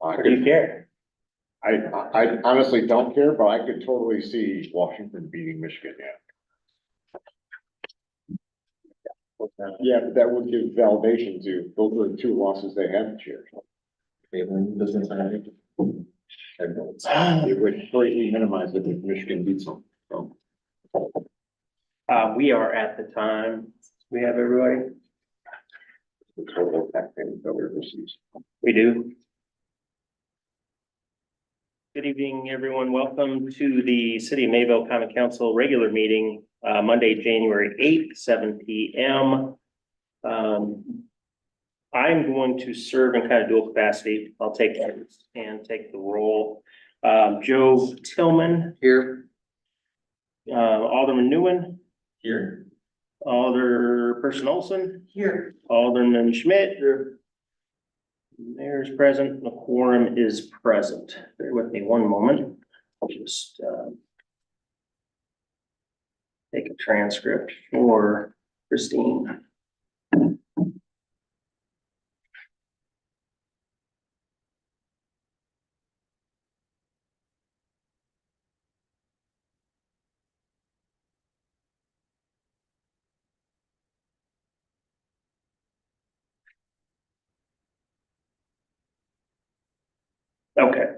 Or do you care? I honestly don't care, but I could totally see Washington beating Michigan, yeah. Yeah, but that would give validation to, those are the two losses they had this year. It would greatly minimize it if Michigan beats them, so. We are at the time. We have everybody. The total impact payment that we received. We do. Good evening, everyone. Welcome to the City of Mayville Common Council regular meeting, Monday, January 8th, 7 p.m. I'm going to serve in kind of dual capacity. I'll take the roll. Joe Tillman. Here. Alderman Nguyen. Here. Alderperson Olson. Here. Alderman Schmidt. Here. Mayor's present, the quorum is present. Bear with me one moment. I'll just take a transcript for Christine. Okay,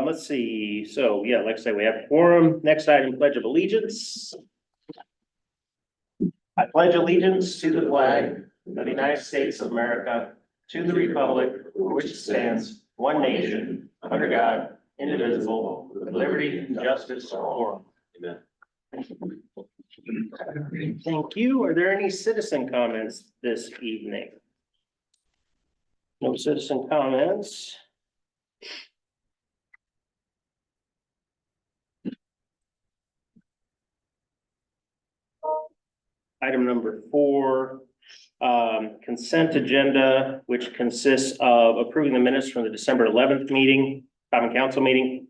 let's see. So yeah, like I said, we have quorum. Next item, Pledge of Allegiance. I pledge allegiance to the flag of the United States of America, to the republic for which it stands, one nation, under God, indivisible, with liberty and justice for all. Amen. Thank you. Are there any citizen comments this evening? No citizen comments. Item number 4, consent agenda, which consists of approving the minutes from the December 11th meeting, Common Council meeting.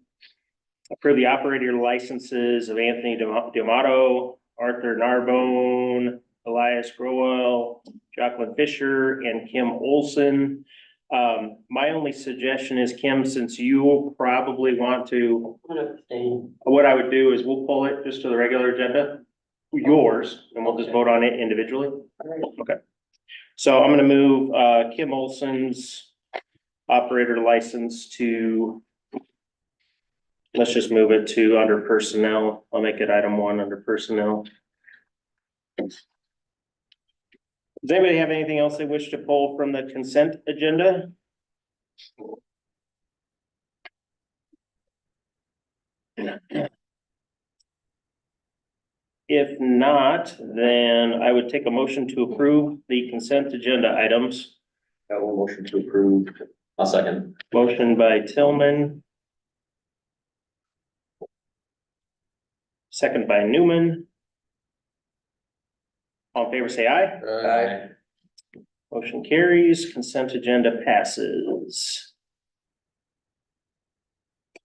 Approve the operator licenses of Anthony D'Amato, Arthur Narbone, Elias Growell, Jacqueline Fisher, and Kim Olson. My only suggestion is, Kim, since you will probably want to, what I would do is we'll pull it just to the regular agenda. Yours, and we'll just vote on it individually. Okay. So I'm gonna move Kim Olson's operator license to, let's just move it to under personnel. I'll make it item 1 under personnel. Does anybody have anything else they wish to pull from the consent agenda? If not, then I would take a motion to approve the consent agenda items. I will motion to approve. I'll second. Motion by Tillman. Second by Newman. All in favor, say aye. Aye. Motion carries. Consent agenda passes.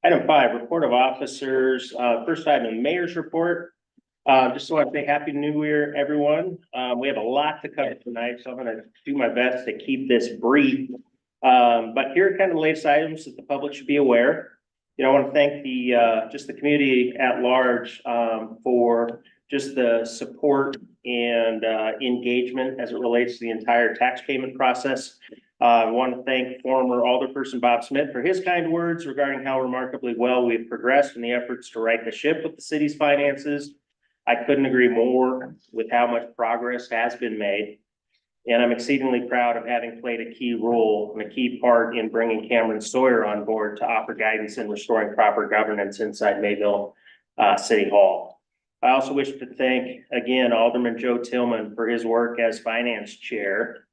Item 5, report of officers. First item, mayor's report. Just want to say Happy New Year, everyone. We have a lot to cover tonight, so I'm gonna do my best to keep this brief. But here are kind of the latest items that the public should be aware. You know, I want to thank just the community at large, for just the support and engagement as it relates to the entire tax payment process. I want to thank former Alderperson Bob Smith for his kind words regarding how remarkably well we've progressed in the efforts to right the ship with the city's finances. I couldn't agree more with how much progress has been made. And I'm exceedingly proud of having played a key role and a key part in bringing Cameron Sawyer on board to offer guidance in restoring proper governance inside Mayville City Hall. I also wish to thank, again, Alderman Joe Tillman for his work as finance chair.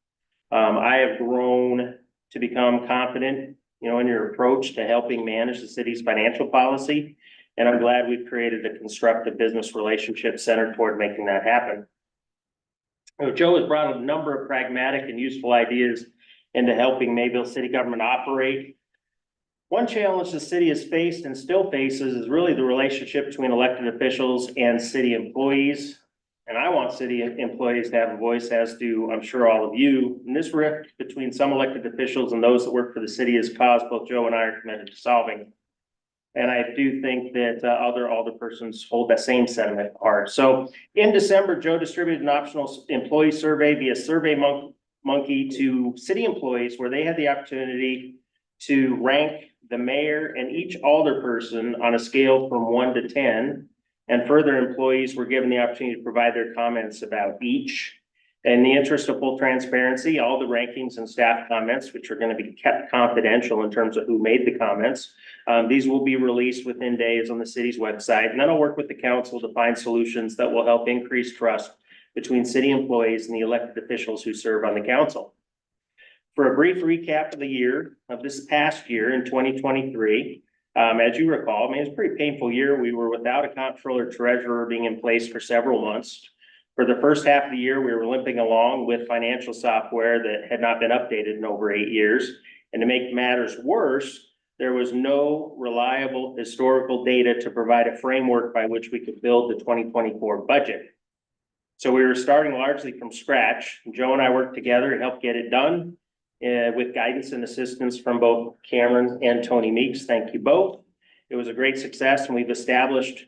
I have grown to become confident, you know, in your approach to helping manage the city's financial policy. And I'm glad we've created a constructive business relationship centered toward making that happen. You know, Joe has brought a number of pragmatic and useful ideas into helping Mayville city government operate. One challenge the city has faced and still faces is really the relationship between elected officials and city employees. and I want city employees to have a voice, as do, I'm sure, all of you. And this rift between some elected officials and those that work for the city is cause both Joe and I are committed to solving. And I do think that other alderpersons hold that same sentiment at heart. So in December, Joe distributed an optional employee survey via Survey Monkey to city employees, where they had the opportunity to rank the mayor and each alderperson on a scale from 1 to 10. And further, employees were given the opportunity to provide their comments about each. In the interest of full transparency, all the rankings and staff comments, which are going to be kept confidential in terms of who made the comments, these will be released within days on the city's website. And then I'll work with the council to find solutions that will help increase trust between city employees and the elected officials who serve on the council. For a brief recap of the year, of this past year in 2023, as you recall, I mean, it's a pretty painful year. We were without a comptroller treasurer being in place for several months. For the first half of the year, we were limping along with financial software that had not been updated in over 8 years. And to make matters worse, there was no reliable historical data to provide a framework by which we could build the 2024 budget. So we were starting largely from scratch. Joe and I worked together to help get it done with guidance and assistance from both Cameron and Tony Meeks. Thank you both. It was a great success, and we've established,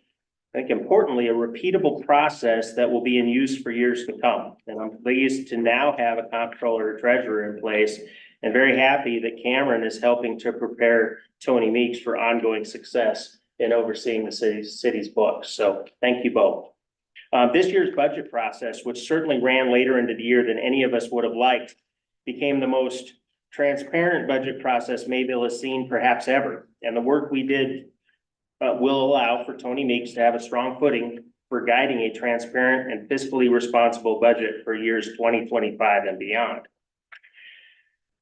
I think importantly, a repeatable process that will be in use for years to come. And I'm pleased to now have a comptroller or treasurer in place, and very happy that Cameron is helping to prepare Tony Meeks for ongoing success in overseeing the city's books. So thank you both. This year's budget process, which certainly ran later into the year than any of us would have liked, became the most transparent budget process Mayville has seen perhaps ever. And the work we did will allow for Tony Meeks to have a strong footing for guiding a transparent and fiscally responsible budget for years 2025 and beyond.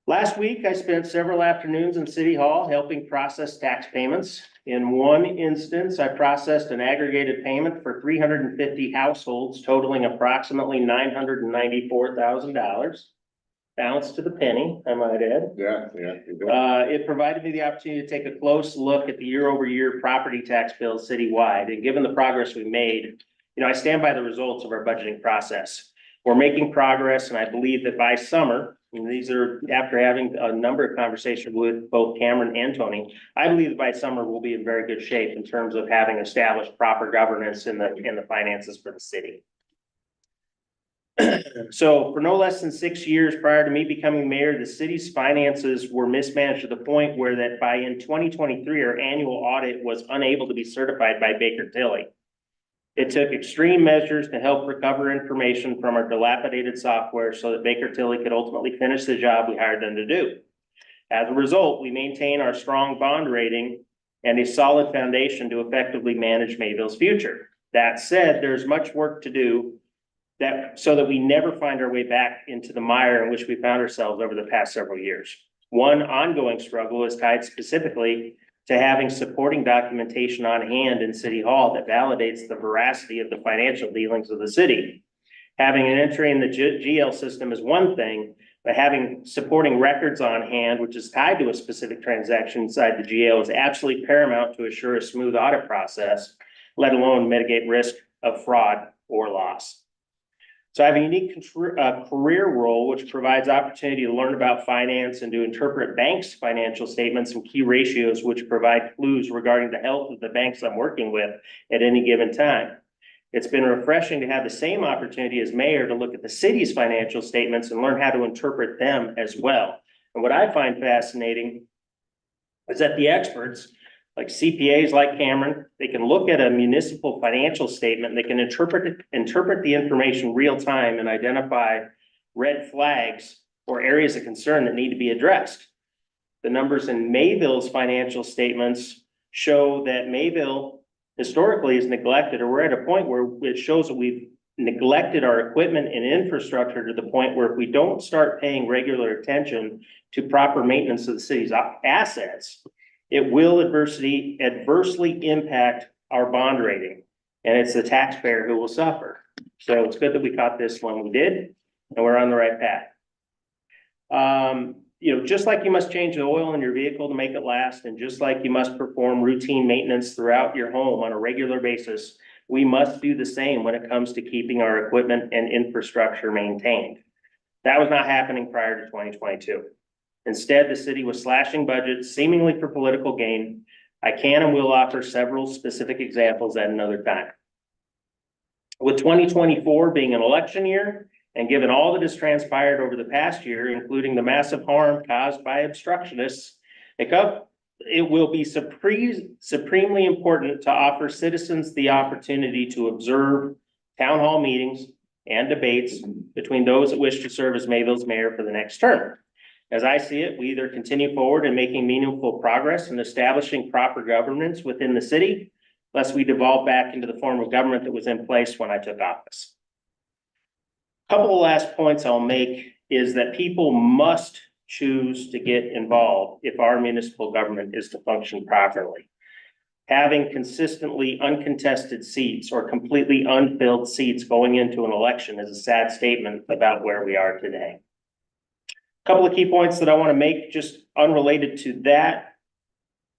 Last week, I spent several afternoons in City Hall helping process tax payments. In one instance, I processed an aggregated payment for 350 households totaling approximately $994,000. Balanced to the penny, I might add. Yeah. It provided me the opportunity to take a close look at the year-over-year property tax bills citywide. And given the progress we made, I stand by the results of our budgeting process. We're making progress, and I believe that by summer, and these are after having a number of conversations with both Cameron and Tony, I believe that by summer we'll be in very good shape in terms of having established proper governance in the finances for the city. So for no less than 6 years prior to me becoming mayor, the city's finances were mismanaged to the point where that by in 2023, our annual audit was unable to be certified by Baker Tilly. It took extreme measures to help recover information from our dilapidated software so that Baker Tilly could ultimately finish the job we hired them to do. As a result, we maintain our strong bond rating and a solid foundation to effectively manage Mayville's future. That said, there's much work to do so that we never find our way back into the mire in which we found ourselves over the past several years. One ongoing struggle is tied specifically to having supporting documentation on hand in City Hall that validates the veracity of the financial dealings of the city. Having an entry in the GL system is one thing, but having supporting records on hand, which is tied to a specific transaction inside the GL, is absolutely paramount to assure a smooth audit process, let alone mitigate risk of fraud or loss. So I have a unique career role, which provides opportunity to learn about finance and to interpret banks' financial statements and key ratios, which provide clues regarding the health of the banks I'm working with at any given time. It's been refreshing to have the same opportunity as mayor to look at the city's financial statements and learn how to interpret them as well. And what I find fascinating is that the experts, like CPAs like Cameron, they can look at a municipal financial statement, they can interpret the information real time and identify red flags or areas of concern that need to be addressed. The numbers in Mayville's financial statements show that Mayville historically is neglected, or we're at a point where it shows that we've neglected our equipment and infrastructure to the point where if we don't start paying regular attention to proper maintenance of the city's assets, it will adversely impact our bond rating, and it's the taxpayer who will suffer. So it's good that we caught this when we did, and we're on the right path. Just like you must change the oil in your vehicle to make it last, and just like you must perform routine maintenance throughout your home on a regular basis we must do the same when it comes to keeping our equipment and infrastructure maintained. That was not happening prior to 2022. Instead, the city was slashing budgets seemingly for political gain. I can and will offer several specific examples at another time. With 2024 being an election year, and given all that has transpired over the past year, including the massive harm caused by obstructionists, it will be supremely important to offer citizens the opportunity to observe town hall meetings and debates between those that wish to serve as Mayville's mayor for the next term. As I see it, we either continue forward in making meaningful progress in establishing proper governance within the city, lest we devolve back into the form of government that was in place when I took office. Couple of last points I'll make is that people must choose to get involved if our municipal government is to function properly. Having consistently uncontested seats or completely unfilled seats going into an election is a sad statement about where we are today. Couple of key points that I want to make just unrelated to that.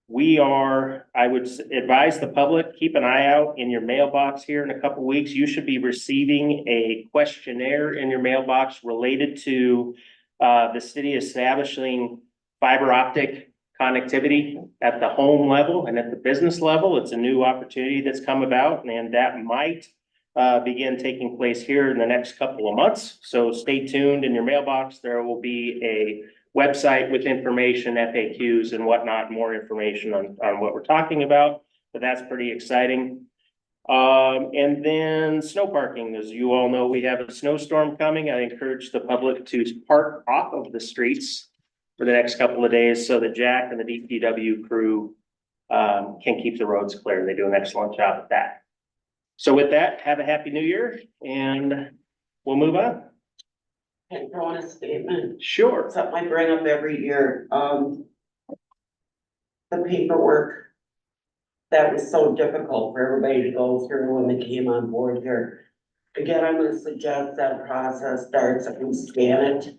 I would advise the public, keep an eye out in your mailbox here in a couple of weeks. You should be receiving a questionnaire in your mailbox related to the city establishing fiber optic connectivity at the home level and at the business level. It's a new opportunity that's come about, and that might begin taking place here in the next couple of months. So stay tuned in your mailbox. There will be a website with information, FAQs and whatnot, more information on what we're talking about, but that's pretty exciting. And then snow parking, as you all know, we have a snowstorm coming. I encourage the public to park off of the streets for the next couple of days so that Jack and the DPW crew can keep the roads clear. They do an excellent job at that. So with that, have a happy new year and we'll move on. Can I throw in a statement? Sure. Something I bring up every year, the paperwork. That was so difficult for everybody to go through when they came on board here. Again, I'm gonna suggest that process starts and scan it.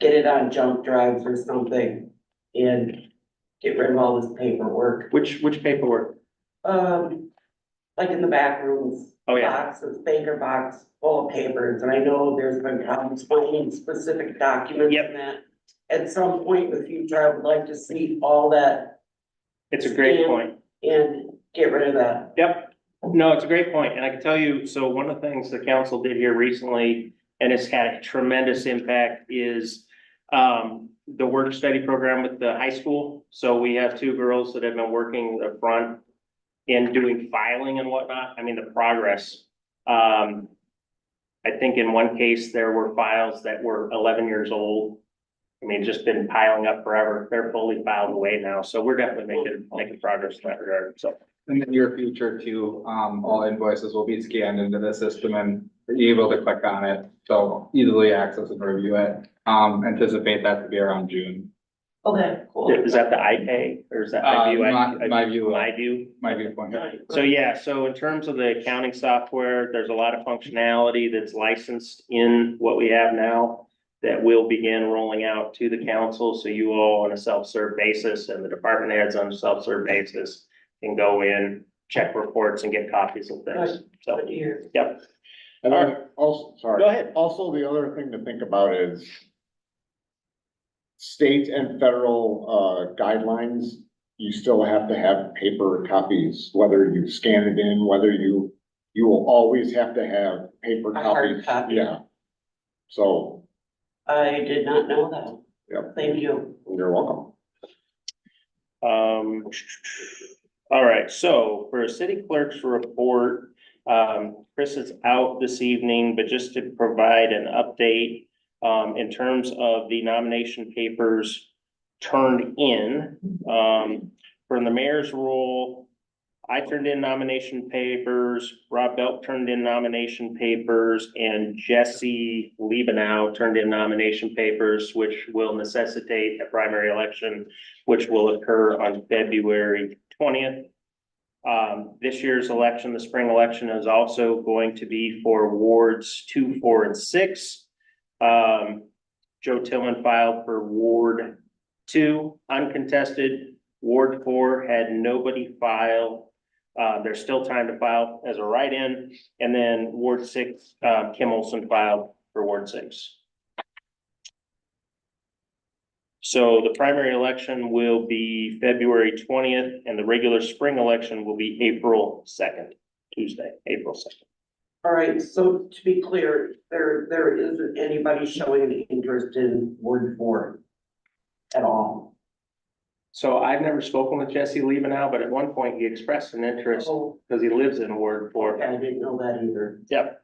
Get it on jump drives or something and get rid of all this paperwork. Which paperwork? Like in the back rooms. Oh, yeah. Boxes, banker box full of papers, and I know there's been problems finding specific documents Yep. in that. At some point in the future, I would like to see all that It's a great point. and get rid of that. Yep. No, it's a great point. And I can tell you, so one of the things the council did here recently, and it's had a tremendous impact, is the work study program with the high school. So we have two girls that have been working the front and doing filing and whatnot. I mean, the progress. I think in one case, there were files that were 11 years old. I mean, just been piling up forever. They're fully filed away now. So we're definitely making progress in that regard. So. In the near future too, all invoices will be scanned into the system and you're able to click on it, so easily access and review it. Anticipate that to be around June. Okay, cool. Is that the iPay or is that My view. My view. point. So yeah, so in terms of the accounting software, there's a lot of functionality that's licensed in what we have now that will begin rolling out to the council. So you all on a self-serve basis and the department heads on a self-serve basis can go in, check reports and get copies of things. So, Good to hear. yep. And then also, sorry. Go ahead. Also, the other thing to think about is state and federal guidelines, you still have to have paper copies, whether you scan it in, whether you will always have to have paper A hard copies. copy. Yeah. So, I did not know that. Yep. Thank you. you're welcome. All right, so for a city clerk's report, Chris is out this evening, but just to provide an update, in terms of the nomination papers turned in, from the mayor's role, I turned in nomination papers, Rob Belk turned in nomination papers, and Jesse Liebenow turned in nomination papers, which will necessitate a primary election, which will occur on February 20th. This year's election, the spring election, is also going to be for wards 2, 4, and 6. Joe Tillman filed for Ward 2, uncontested. Ward 4 had nobody file. There's still time to file as a write-in, and then Ward 6, Kim Olson filed for Ward 6. So the primary election will be February 20th, and the regular spring election will be April 2nd, Tuesday, April 2nd. All right, so to be clear, there isn't anybody showing any interest in Ward 4 at all. So I've never spoken with Jesse Liebenau, but at one point he expressed an interest Oh, because he lives in Ward 4. okay, I didn't know that either. Yep.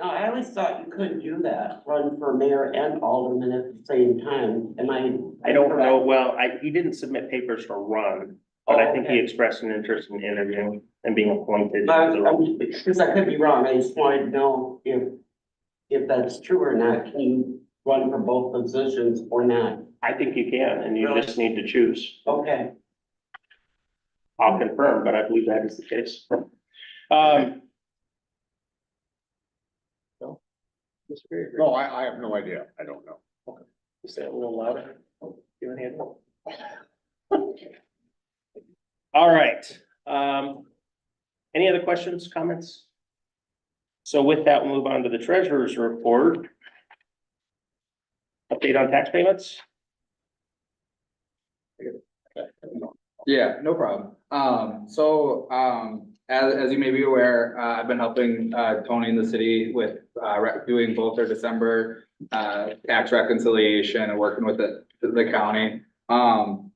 No, I always thought you couldn't do that, run for mayor and alderman at the same time. Am I don't know, well, he didn't submit papers for run, but I think he Okay. expressed an interest in interviewing and being appointed. to the role. Because I could be wrong, I just wanted to know if that's true or not. Can you run for both positions or not? I think you can, and you Really? just need to choose. Okay, I'll confirm, but I believe that is the case. No? Disagree, agree? No, I have no idea. I don't know. Say it a little louder. You want to- All right, any other questions, comments? So with that, we'll move on to the treasurer's report. Update on tax payments? Yeah, no problem. As you may be aware, I've been helping, Tony in the city with, doing both their December, tax reconciliation and working with the county.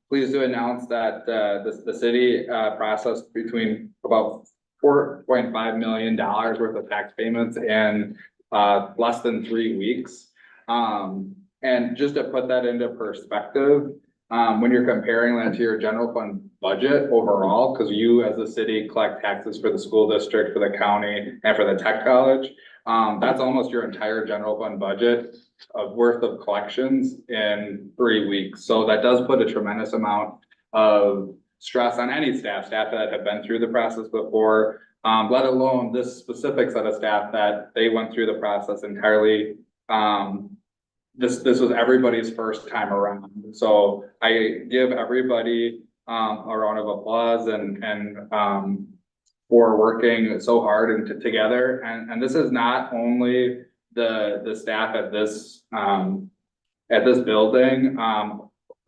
Pleased to announce that, the city, processed between about $4.5 million worth of tax payments in, less than 3 weeks. And just to put that into perspective, when you're comparing that to your general fund budget overall, because you as a city collect taxes for the school district, for the county, and for the tech college, that's almost your entire general fund budget of worth of collections in 3 weeks. So that does put a tremendous amount of stress on any staff that have been through the process before, let alone this specific set of staff that they went through the process entirely. This was everybody's first time around. So I give everybody a round of applause and for working so hard and together. And this is not only the staff at this building,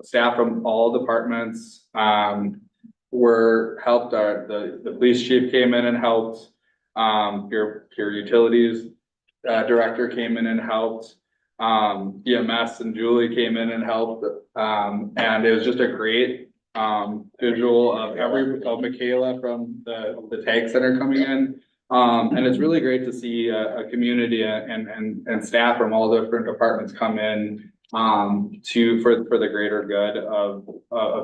staff from all departments were helped. The police chief came in and helped. Your utilities director came in and helped. EMS and Julie came in and helped, and it was just a great visual of Michaela from the tag center coming in. And it's really great to see a community and staff from all different departments come in for the greater good of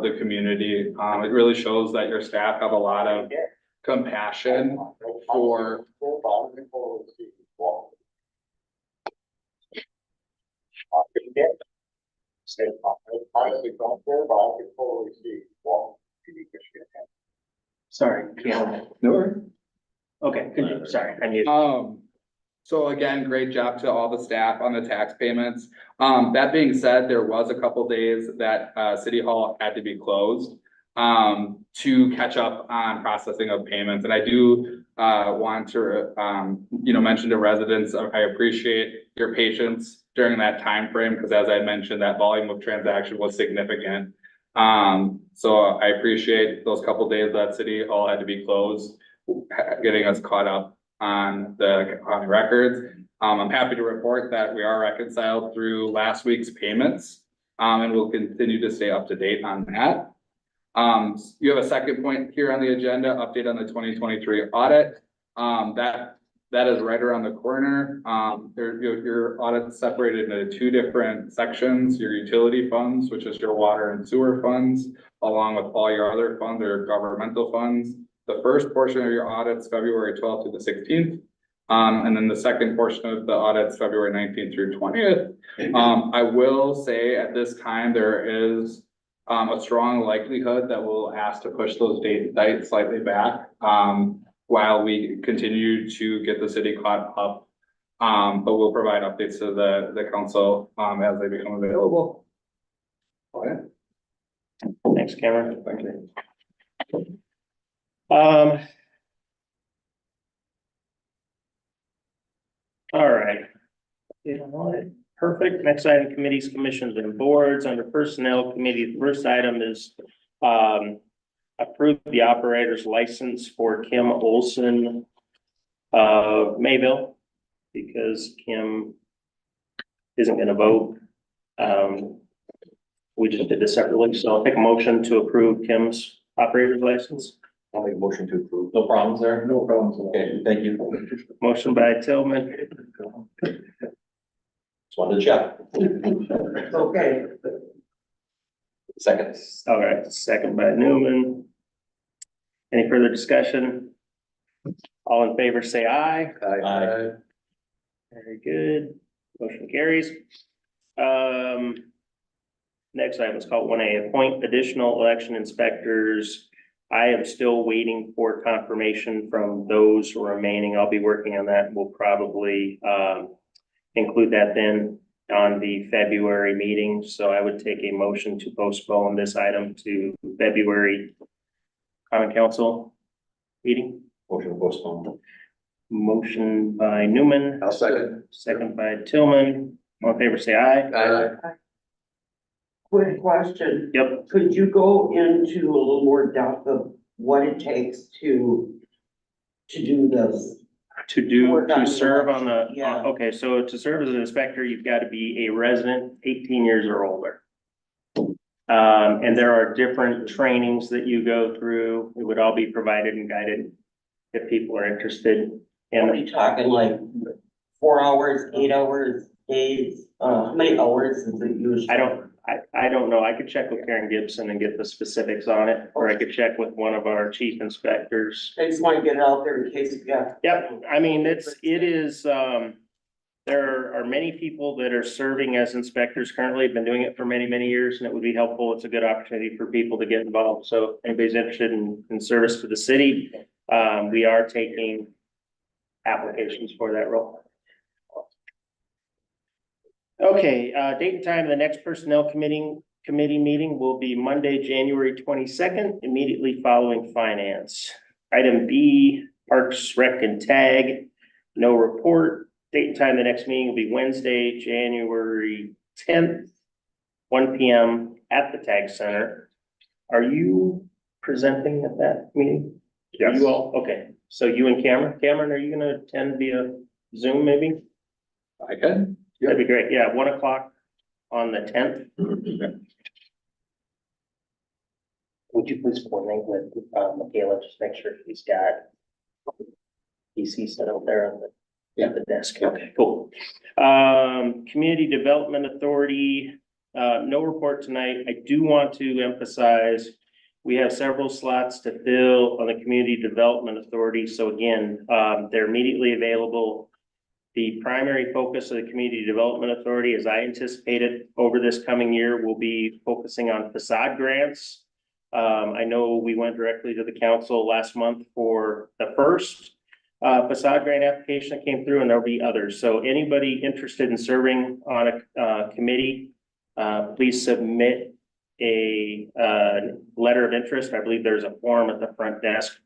the community. It really shows that your staff have a lot of compassion for Sorry, can't. no. Okay, good, job. Sorry, I muted. So again, great job to all the staff on the tax payments. That being said, there was a couple days that City Hall had to be closed to catch up on processing of payments. And I do want to mention to residents, I appreciate your patience during that time frame, because as I mentioned, that volume of transaction was significant. So I appreciate those couple days that City Hall had to be closed, getting us caught up on the county records. I'm happy to report that we are reconciled through last week's payments, and we'll continue to stay up to date on that. You have a second point here on the agenda, update on the 2023 audit. That is right around the corner. Your audit's separated into 2 different sections, your utility funds, which is your water and sewer funds, along with all your other funds or governmental funds. The first portion of your audit's February 12th to the 16th. And then the second portion of the audit's February 19th through 20th. I will say at this time, there is a strong likelihood that we'll ask to push those dates slightly back while we continue to get the city caught up. But we'll provide updates to the council as they become available. Thanks, Cameron. Thank you. All right. You know what? Perfect. Next item, committees, commissions, and boards. Under personnel committee, the first item is approve the operator's license for Kim Olson of Mayville, because Kim isn't gonna vote. We just did this separately, so I'll take a motion to approve Kim's operator's license. I'll make a motion to approve. No problems there? No problems. Okay, thank you. Motion by Tillman, Just wanted to check. Okay, Second. all right, second by Newman. Any further discussion? All in favor, say aye. Aye. Very good. Motion carries. Next item is called 1A, appoint additional election inspectors. I am still waiting for confirmation from those remaining. I'll be working on that. We'll probably include that then on the February meeting. So I would take a motion to postpone this item to February Common Council meeting. Motion to postpone. Motion by Newman, I'll second. second by Tillman. All in favor, say aye. Aye. quick question. Yep. Could you go into a little more depth of what it takes to do this? To serve on the, Yeah. okay, so to serve as an inspector, you've got to be a resident 18 years or older. And there are different trainings that you go through. It would all be provided and guided if people are interested. Are And you talking like 4 hours, 8 hours, days? How many hours is it usually? I don't know. I could check with Karen Gibson and get the specifics on it, or I could check with one of our chief inspectors. I just want to get it out there in case you got. Yep, I mean, it is, there are many people that are serving as inspectors currently, have been doing it for many, many years, and it would be helpful. It's a good opportunity for people to get involved. So if anybody's interested in service to the city, we are taking applications for that role. Okay, date and time of the next personnel committee meeting will be Monday, January 22nd, immediately following finance. Item B, Parks, Rec, and Tag, no report. Date and time of the next meeting will be Wednesday, January 10th, 1 p.m. at the Tag Center. Are you presenting at that meeting? Yes. You all, okay, so you and Cameron, are you gonna attend via Zoom maybe? I could. That'd be great, yeah, 1 o'clock on the 10th. Would you please coordinate with Michaela, just make sure he's got PC set up there on the desk. Okay, cool. Community Development Authority, no report tonight. I do want to emphasize, we have several slots to fill on the Community Development Authority. So again, they're immediately available. The primary focus of the Community Development Authority, as I anticipated over this coming year, will be focusing on facade grants. I know we went directly to the council last month for the first facade grant application that came through, and there'll be others. So anybody interested in serving on a committee, please submit a letter of interest. I believe there's a form at the front desk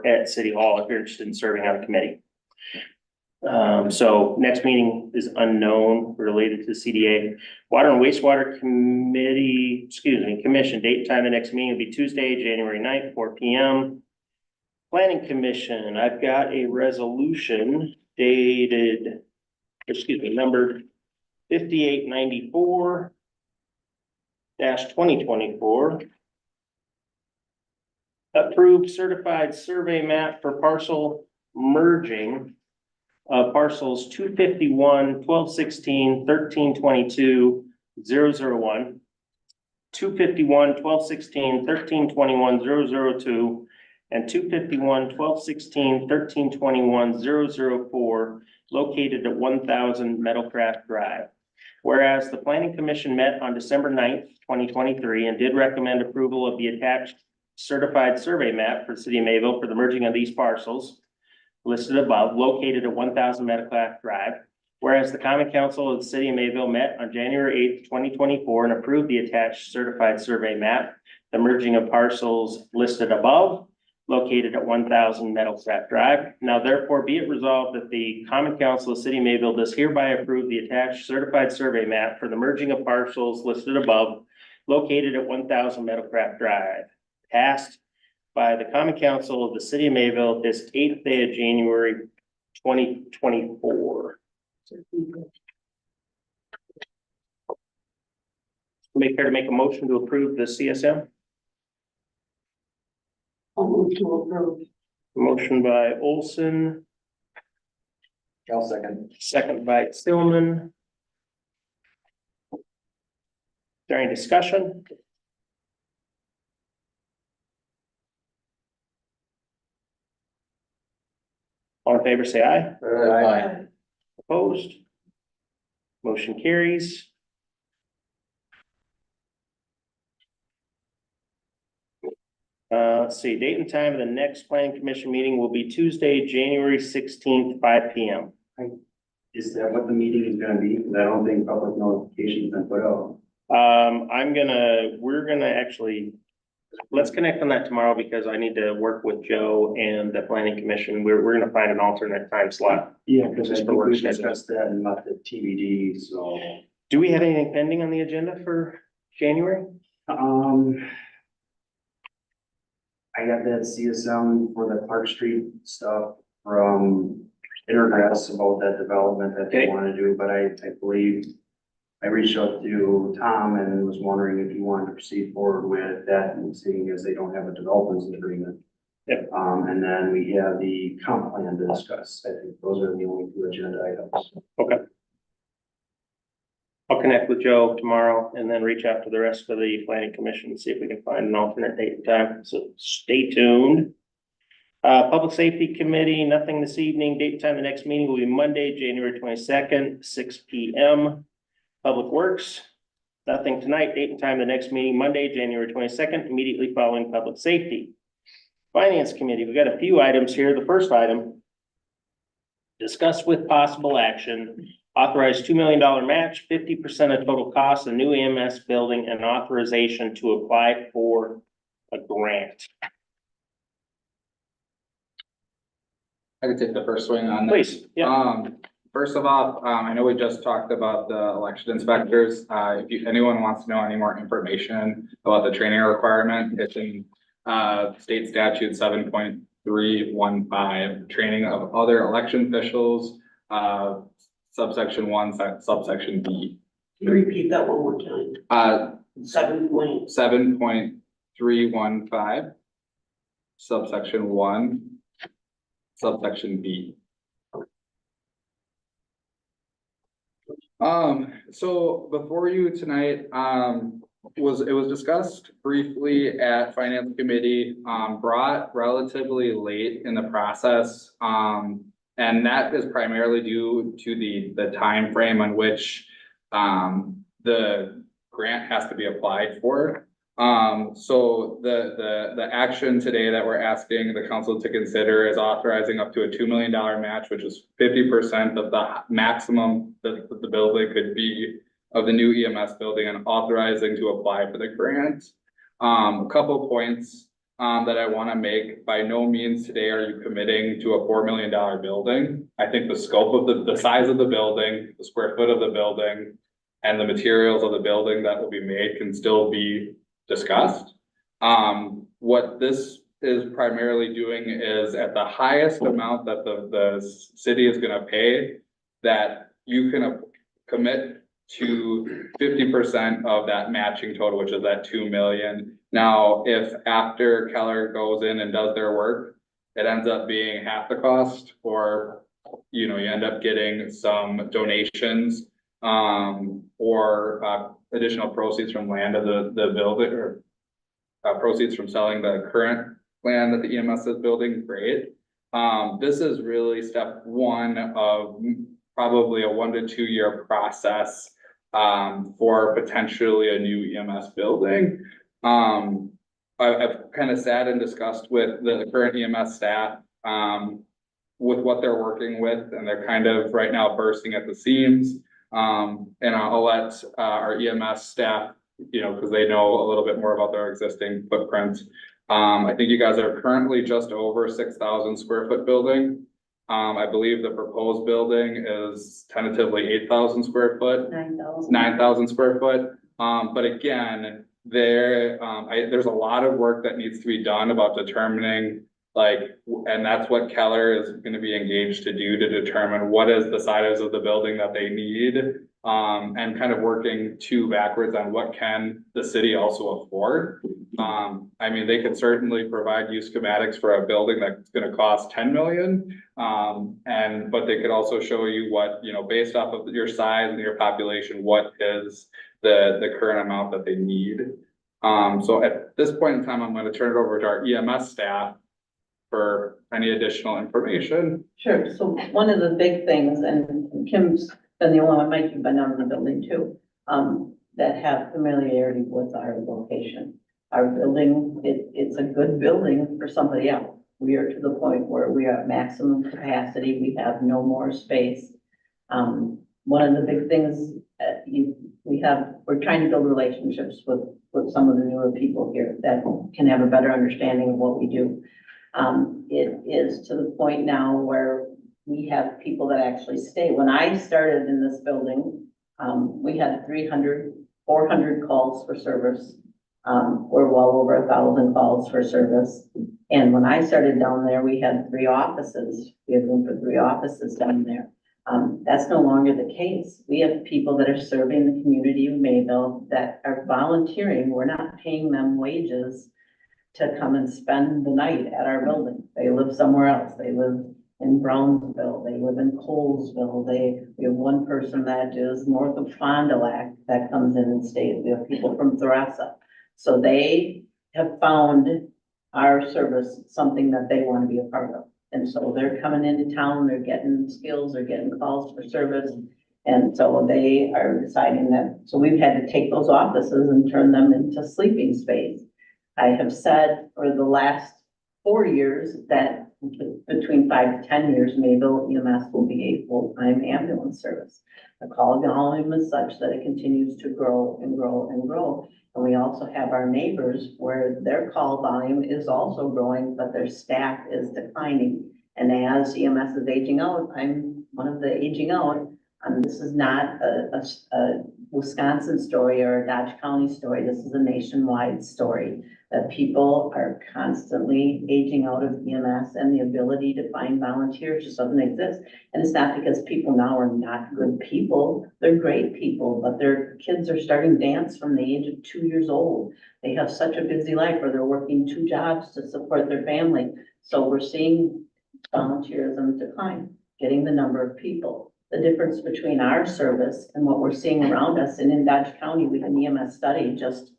at City Hall if you're interested in serving on a committee. So next meeting is unknown related to CDA. Water and Wastewater Commission, date and time of the next meeting will be Tuesday, January 9th, 4 p.m. Planning Commission, I've got a resolution numbered 5894-2024. Approved certified survey map for parcel merging parcels 251, 1216, 1322, 001, 251, 1216, 1321, 002, and 251, 1216, 1321, 004, located at 1000 Meadowcraft Drive. Whereas the Planning Commission met on December 9th, 2023, and did recommend approval of the attached certified survey map for the city of Mayville for the merging of these parcels listed above, located at 1000 Meadowcraft Drive. Whereas the Common Council of the City of Mayville met on January 8th, 2024, and approved the attached certified survey map. the merging of parcels listed above, located at 1,000 Meadowcraft Drive. Now therefore be it resolved that the Common Council of City of Mayville does hereby approve the attached certified survey map for the merging of parcels listed above, located at 1,000 Meadowcraft Drive, passed by the Common Council of the City of Mayville this 8th day of January 2024. Make care to make a motion to approve the CSM. I'll move to approve. Motion by Olson, I'll second. second by Stillman. Is there any discussion? All in favor, say aye. Aye. Opposed? Motion carries. Let's see, date and time of the next planning commission meeting will be Tuesday, January 16th, 5 p.m. Is that what the meeting is gonna be? Cause I don't think public notification's been put out. We're gonna actually, let's connect on that tomorrow because I need to work with Joe and the planning commission. We're gonna find an alternate time slot. Yeah, cause I Just for think work we schedule. discussed that and not the TBD, so. Do we have anything pending on the agenda for January? I got that CSM for the Clark Street stuff from Intergrass about that development that they Okay. wanna do, but I believe I reached out to Tom and was wondering if he wanted to proceed forward with that, and seeing as they don't have a developers agreement. Yep. And then we have the comp plan to discuss. I think those are the only two agenda items. Okay. I'll connect with Joe tomorrow and then reach out to the rest of the planning commission and see if we can find an alternate date and time. So stay tuned. Public Safety Committee, nothing this evening. Date and time, the next meeting will be Monday, January 22nd, 6 p.m. Public Works, nothing tonight. Date and time, the next meeting, Monday, January 22nd, immediately following Public Safety. Finance Committee, we've got a few items here. The first item, discuss with possible action, authorize $2 million match, 50% of total cost, a new EMS building, and authorization to apply for a grant. I could take the first swing on that. Please, yeah. First of all, I know we just talked about the election inspectors. If anyone wants to know any more information about the training requirement, it's in state statute 7.315, training of other election officials, subsection 1, subsection B. Can you repeat that one more time? 7 point. 7.315, subsection 1, subsection B. So before you tonight, it was discussed briefly at finance committee, brought relatively late in the process. And that is primarily due to the time frame on which, the grant has to be applied for. So the action today that we're asking the council to consider is authorizing up to a $2 million match, which is 50% of the maximum that the building could be of the new EMS building, and authorizing to apply for the grant. A couple points that I want to make. By no means today are you committing to a $4 million building. I think the scope of the size of the building, the square foot of the building, and the materials of the building that will be made can still be discussed. What this is primarily doing is at the highest amount that the city is gonna pay, that you can commit to 50% of that matching total, which is that 2 million. Now, if after Keller goes in and does their work, it ends up being half the cost, or you end up getting some donations, or additional proceeds from land of the building, or proceeds from selling the current land that the EMS is building, great. This is really step one of probably a 1 to 2 year process for potentially a new EMS building. I've kind of sat and discussed with the current EMS staff with what they're working with, and they're kind of right now bursting at the seams. And I'll let our EMS staff you know, because they know a little bit more about their existing footprint. I think you guys are currently just over 6,000 square foot building. I believe the proposed building is tentatively 8,000 square foot. 9,000. 9,000 square foot. But again, there's a lot of work that needs to be done about determining and that's what Keller is gonna be engaged to do, to determine what is the size of the building that they need. And kind of working backwards on what can the city also afford. I mean, they could certainly provide you schematics for a building that's gonna cost 10 million. But they could also show you what, you know, based off of your size and your population, what is the current amount that they need. So at this point in time, I'm gonna turn it over to our EMS staff for any additional information. Sure, so one of the big things, and Kim's been the only one, Mike, you've been out in the building too, that have familiarity with our location. Our building, it's a good building for somebody else. We are to the point where we are at maximum capacity, we have no more space. One of the big things, we're trying to build relationships with some of the newer people here that can have a better understanding of what we do. It is to the point now where we have people that actually stay. When I started in this building, we had 400 calls for service. We're well over 1,000 calls for service. And when I started down there, we had 3 offices. We had room for 3 offices down there. That's no longer the case. We have people that are serving the community of Mayville that are volunteering. We're not paying them wages to come and spend the night at our building. They live somewhere else. They live in Brownsville. They live in Colesville. We have one person that is north of Fond du Lac that comes in and stays. We have people from Thrasa. So they have found our service something that they want to be a part of. And so they're coming into town, they're getting skills, they're getting calls for service. And so they are deciding that, so we've had to take those offices and turn them into sleeping space. I have said for the last 4 years that between 5 to 10 years, Mayville EMS will be a full-time ambulance service. The call volume is such that it continues to grow and grow and grow. And we also have our neighbors where their call volume is also growing, but their staff is declining. And as EMS is aging out, I'm one of the aging out. This is not a Wisconsin story or a Dodge County story. This is a nationwide story that people are constantly aging out of EMS, and the ability to find volunteers just doesn't exist. And it's not because people now are not good people. They're great people, but their kids are starting dance from the age of 2 years old. They have such a busy life, or they're working 2 jobs to support their family. So we're seeing volunteerism decline, getting the number of people. The difference between our service and what we're seeing around us, and in Dodge County, we had an EMS study just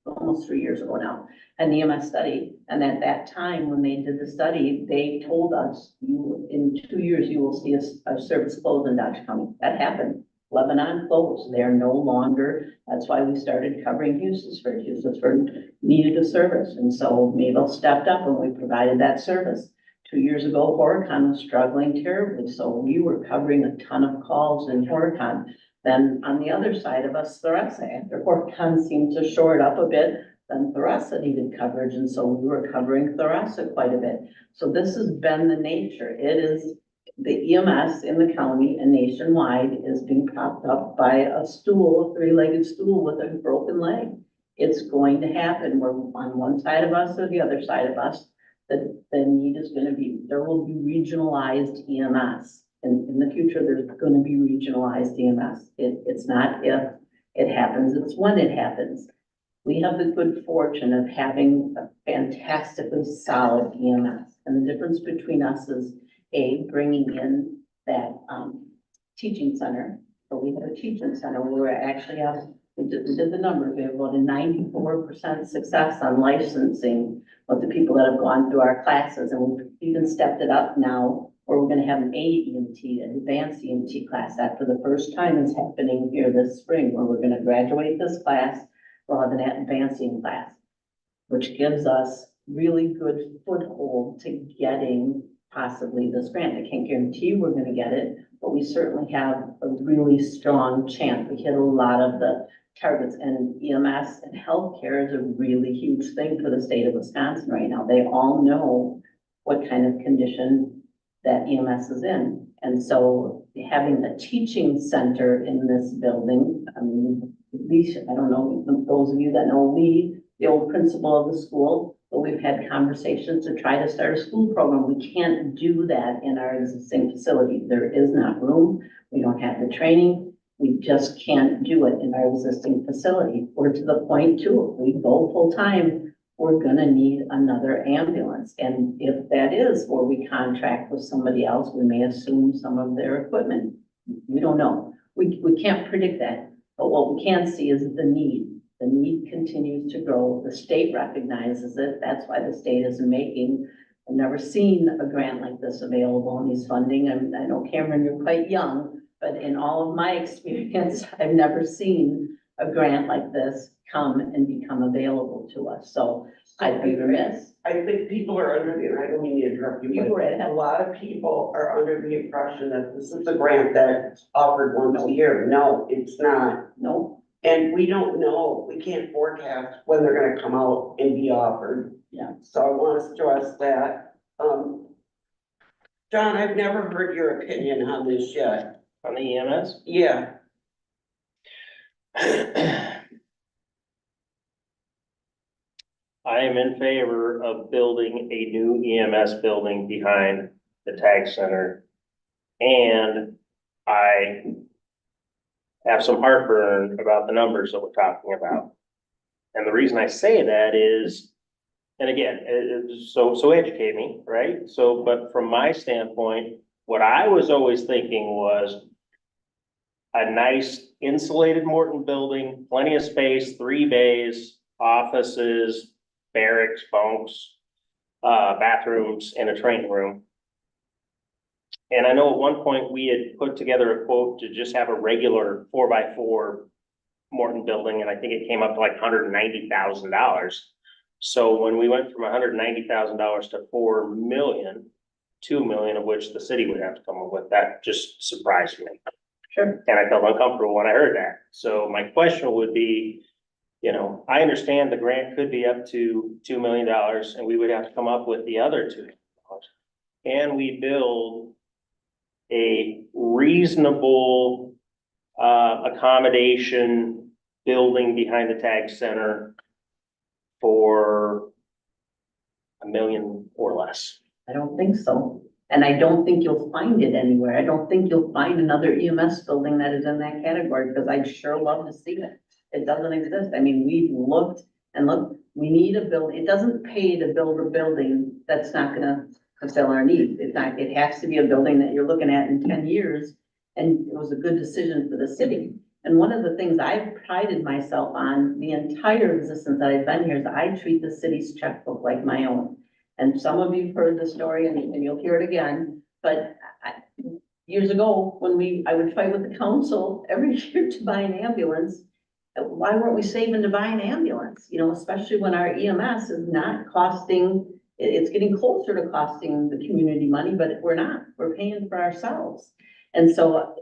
almost 3 years ago now, an EMS study. And at that time, when they did the study, they told us, in 2 years, you will see a service close in Dodge County. That happened. Lebanon closed. They are no longer, that's why we started covering Hughesford. Hughesford needed a service. And so Mayville stepped up and we provided that service. 2 years ago, Horicon was struggling terribly. So we were covering a ton of calls in Horicon. Then on the other side of us, Thrasa, after Horicon seemed to shore it up a bit, then Thrasa needed coverage. And so we were covering Thrasa quite a bit. So this has been the nature. It is the EMS in the county and nationwide is being propped up by a stool, a 3-legged stool with a broken leg. It's going to happen. We're on one side of us or the other side of us. The need is going to be, there will be regionalized EMS. In the future, there's going to be regionalized EMS. It's not if it happens, it's when it happens. We have the good fortune of having a fantastically solid EMS. And the difference between us is bringing in that teaching center. So we have a teaching center where we actually have, we did the numbers, we have about a 94% success on licensing of the people that have gone through our classes. And we've even stepped it up now, where we're going to have an AEMT, an advanced EMT class. That for the first time is happening here this spring, where we're going to graduate this class. We'll have an advancing class, which gives us really good foothold to getting possibly this grant. I can't guarantee we're going to get it, but we certainly have a really strong chance. We hit a lot of the targets, and EMS and healthcare is a really huge thing for the state of Wisconsin right now. They all know what kind of condition that EMS is in. And so having a teaching center in this building, I mean, Lee, I don't know, those of you that know Lee, the old principal of the school, but we've had conversations to try to start a school program. We can't do that in our existing facility. There is not room. We don't have the training. We just can't do it in our existing facility. We're to the point too, if we go full time, we're gonna need another ambulance. And if that is where we contract with somebody else, we may assume some of their equipment. We don't know. We can't predict that. But what we can see is the need. The need continues to grow. The state recognizes it. That's why the state is making, I've never seen a grant like this available in these funding. And I know Cameron, you're quite young, but in all of my experience, I've never seen a grant like this come and become available to us. So I'd be remiss. I think people are under the, I don't mean to interrupt you, You were but a lot of people are under the impression that this is a grant that's offered once a year. No, it's not. No, And we don't know, we can't forecast when they're gonna come out and be offered. Yeah. So I want to stress that. John, I've never heard your opinion on this yet. On the EMS? Yeah, I am in favor of building a new EMS building behind the tag center. And I have some heartburn about the numbers that we're talking about. And the reason I say that is, and again, so educate me, right? So, but from my standpoint, what I was always thinking was a nice insulated Morton building, plenty of space, 3 bays, offices, barracks, bunks, bathrooms, and a training room. And I know at one point we had put together a quote to just have a regular 4x4 Morton building, and I think it came up to like $190,000. So when we went from $190,000 to 4 million, 2 million of which the city would have to come up with, that just surprised me. sure. And I felt uncomfortable when I heard that. So my question would be, you know, I understand the grant could be up to $2 million and we would have to come up with the other $2 million. Can we build a reasonable accommodation building behind the tag center for $1 million or less? I don't think so. And I don't think you'll find it anywhere. I don't think you'll find another EMS building that is in that category, because I'd sure love to see it. It doesn't exist. I mean, we've looked and looked, we need a building. It doesn't pay to build a building that's not gonna fulfill our needs. It's not, it has to be a building that you're looking at in 10 years. And it was a good decision for the city. And one of the things I've prided myself on the entire existence that I've been here is I treat the city's checkbook like my own. And some of you've heard the story and you'll hear it again, but years ago, when I would fight with the council every year to buy an ambulance, why weren't we saving to buy an ambulance? You know, especially when our EMS is not costing, it's getting closer to costing the community money, but we're not, we're paying for ourselves. And so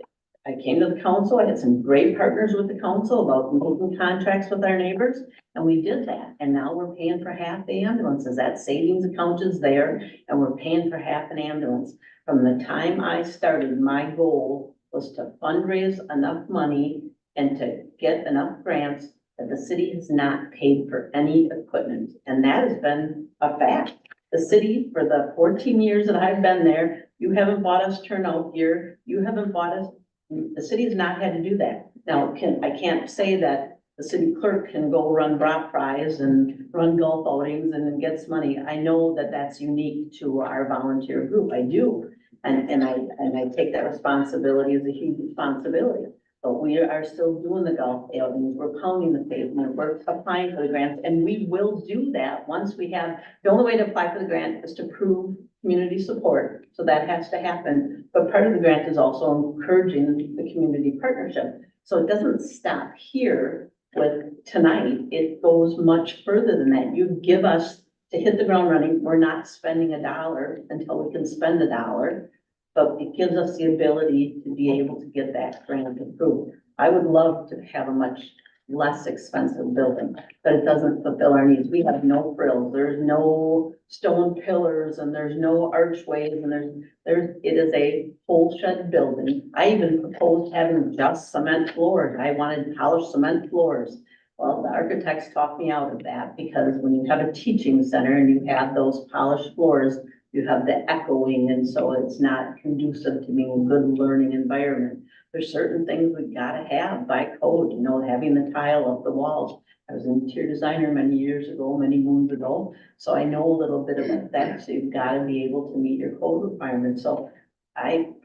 I came to the council, I had some great partners with the council about making contracts with our neighbors, and we did that. And now we're paying for half the ambulances. That savings account is there, and we're paying for half an ambulance. From the time I started, my goal was to fundraise enough money and to get enough grants that the city has not paid for any equipment. And that has been a fact. The city, for the 14 years that I've been there, you haven't bought us turnout gear, you haven't bought us, the city has not had to do that. Now, I can't say that the city clerk can go run brat fries and run golf outings and then gets money. I know that that's unique to our volunteer group, I do. And I take that responsibility as a huge responsibility. But we are still doing the golf outings, we're pounding the pavement, we're applying for the grants, and we will do that once we have, the only way to apply for the grant is to prove community support, so that has to happen. But part of the grant is also encouraging the community partnership. So it doesn't stop here with tonight, it goes much further than that. You give us to hit the ground running, we're not spending a dollar until we can spend a dollar. But it gives us the ability to be able to get that grant approved. I would love to have a much less expensive building, but it doesn't fulfill our needs. We have no frills, there's no stone pillars, and there's no archways, and it is a whole shed building. I even proposed having just cement floors. I wanted polished cement floors. Well, the architects talked me out of that, because when you have a teaching center and you have those polished floors, you have the echoing, and so it's not conducive to being a good learning environment. There's certain things we gotta have by code, you know, having the tile up the walls. I was an interior designer many years ago, many moons ago, so I know a little bit about that. So you've gotta be able to meet your code requirements. So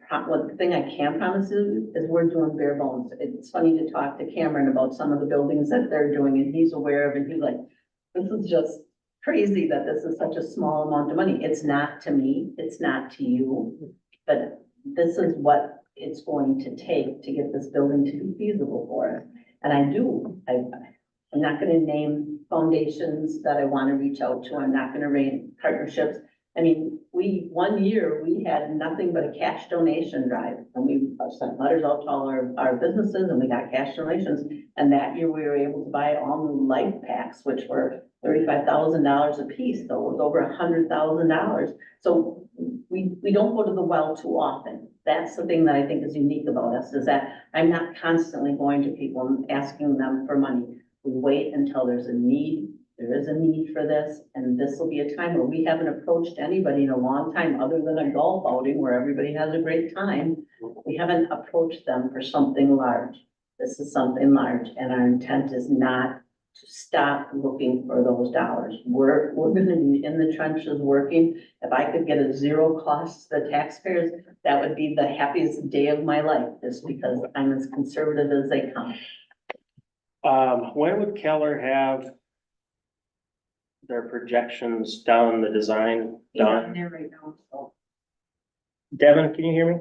one thing I can promise you is we're doing bare bones. It's funny to talk to Cameron about some of the buildings that they're doing, and he's aware of, and he's like, this is just crazy that this is such a small amount of money. It's not to me, it's not to you, but this is what it's going to take to get this building to be feasible for us. And I'm not gonna name foundations that I wanna reach out to. I'm not gonna name partnerships. I mean, one year, we had nothing but a cash donation drive, and we sent letters out to all our businesses, and we got cash donations. And that year, we were able to buy all new light packs, which were $35,000 a piece, so it was over $100,000. So we don't go to the well too often. That's the thing that I think is unique about us, is that I'm not constantly going to people and asking them for money. We wait until there's a need. There is a need for this, and this will be a time where we haven't approached anybody in a long time, other than a golf outing where everybody has a great time. We haven't approached them for something large. This is something large, and our intent is not to stop looking for those dollars. We're gonna be in the trenches working. If I could get a zero cost to the taxpayers, that would be the happiest day of my life, just because I'm as conservative as they come. When would Keller have their projections done, the design done? There right now, so. Devin, can you hear me?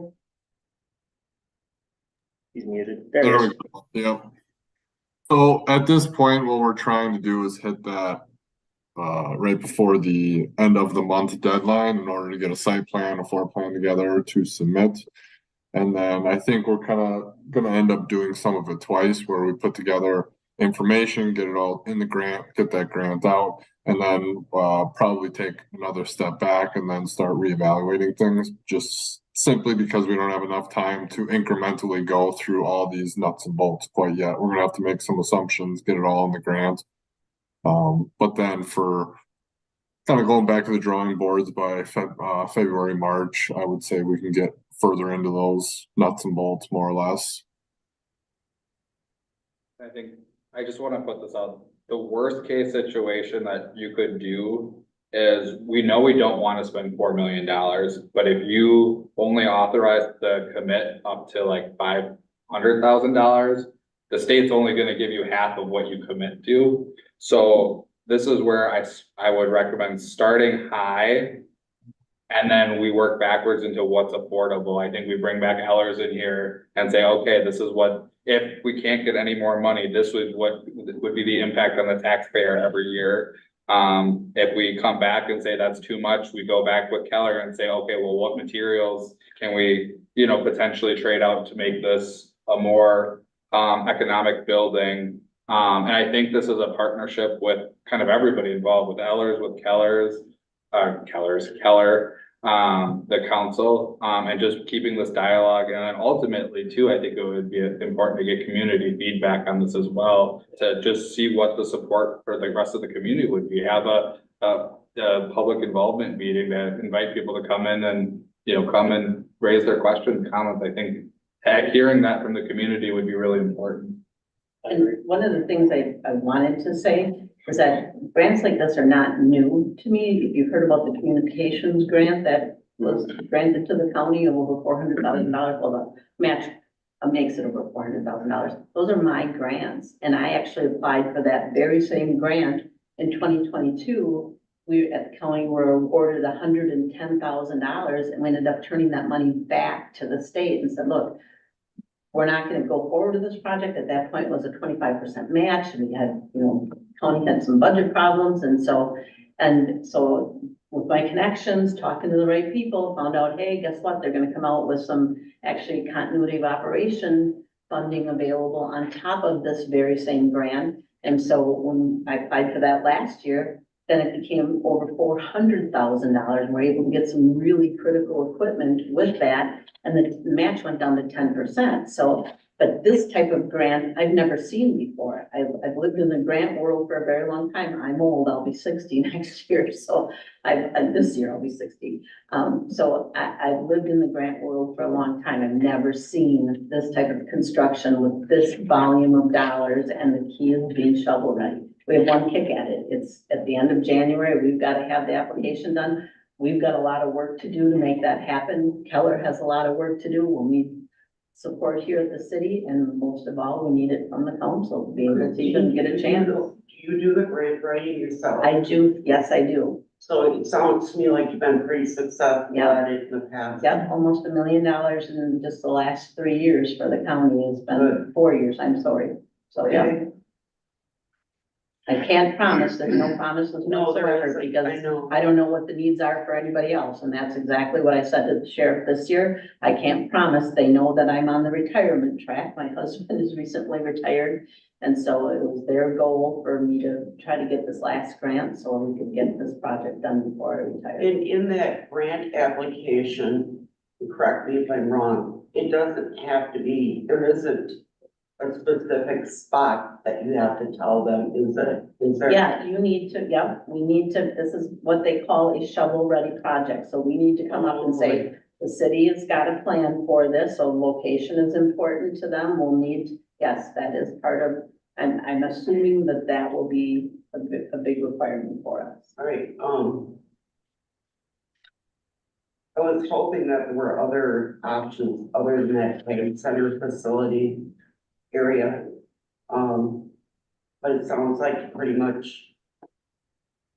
He's muted. There There he we is. go. Yep. So at this point, what we're trying to do is hit that right before the end of the month deadline in order to get a site plan, a floor plan together to submit. And then I think we're kind of gonna end up doing some of it twice, where we put together information, get it all in the grant, get that grant out, and then probably take another step back and then start reevaluating things, just simply because we don't have enough time to incrementally go through all these nuts and bolts quite yet. We're gonna have to make some assumptions, get it all in the grant. But then for kind of going back to the drawing boards by February, March, I would say we can get further into those nuts and bolts more or less. I think, I just wanna put this out, the worst case situation that you could do is, we know we don't wanna spend $4 million, but if you only authorize the commit up to like $500,000, the state's only gonna give you half of what you commit to. So this is where I would recommend starting high, and then we work backwards into what's affordable. I think we bring back Ellers in here and say, okay, this is what, if we can't get any more money, this would what would be the impact on the taxpayer every year. If we come back and say that's too much, we go back with Keller and say, okay, well, what materials can we, potentially trade out to make this a more economic building? And I think this is a partnership with kind of everybody involved, with Ellers, with Keller, the council, and just keeping this dialogue. And then ultimately too, I think it would be important to get community feedback on this as well, to just see what the support for the rest of the community would be. Have a public involvement meeting that invite people to come in and, come and raise their questions, comments. I think hearing that from the community would be really important. And one of the things I wanted to say was that grants like this are not new to me. If you've heard about the communications grant that was granted to the county of over $400,000, well, the match makes it over $400,000. Those are my grants. And I actually applied for that very same grant in 2022. We at the county were awarded $110,000, and we ended up turning that money back to the state and said, look, we're not gonna go forward with this project. At that point, it was a 25% match. We had, county had some budget problems. And so with my connections, talking to the right people, found out, hey, guess what? They're gonna come out with some actually continuity of operation funding available on top of this very same grant. And so when I applied for that last year, then it became over $400,000. We're able to get some really critical equipment with that, and the match went down to 10%. So, but this type of grant, I've never seen before. I've lived in the grant world for a very long time. I'm old, I'll be 60 next year, so this year I'll be 60. So I've lived in the grant world for a long time. I've never seen this type of construction with this volume of dollars, and the key is being shovel ready. We have one kick at it. It's at the end of January. We've got to have the application done. We've got a lot of work to do to make that happen. Keller has a lot of work to do. We'll need support here at the city, and most of all, we need it from the council to be able to even get a chance. Do you do the grant writing yourself? I do, yes, I do. So it sounds to me like you've been pretty successful Yeah. at it in the past. Yep, almost $1 million in just the last 3 years for the county. It's been 4 years, I'm sorry. So, yeah. Okay. I can't promise, there's no promises No, whatsoever, I because know. I don't know what the needs are for anybody else, and that's exactly what I said to the sheriff this year. I can't promise. They know that I'm on the retirement track. My husband is recently retired, and so it was their goal for me to try to get this last grant so we could get this project done before I retire. In that grant application, correct me if I'm wrong, it doesn't have to be, there isn't a specific spot that you have to tell them, is there? Yeah, you need to, yeah, we need to, this is what they call a shovel-ready project, so we need to come up and say, the city has got a plan for this, so location is important to them. We'll need, yes, that is part of, and I'm assuming that that will be a big requirement for us. All right, I was hoping that there were other options other than that trade center facility area. But it sounds like you pretty much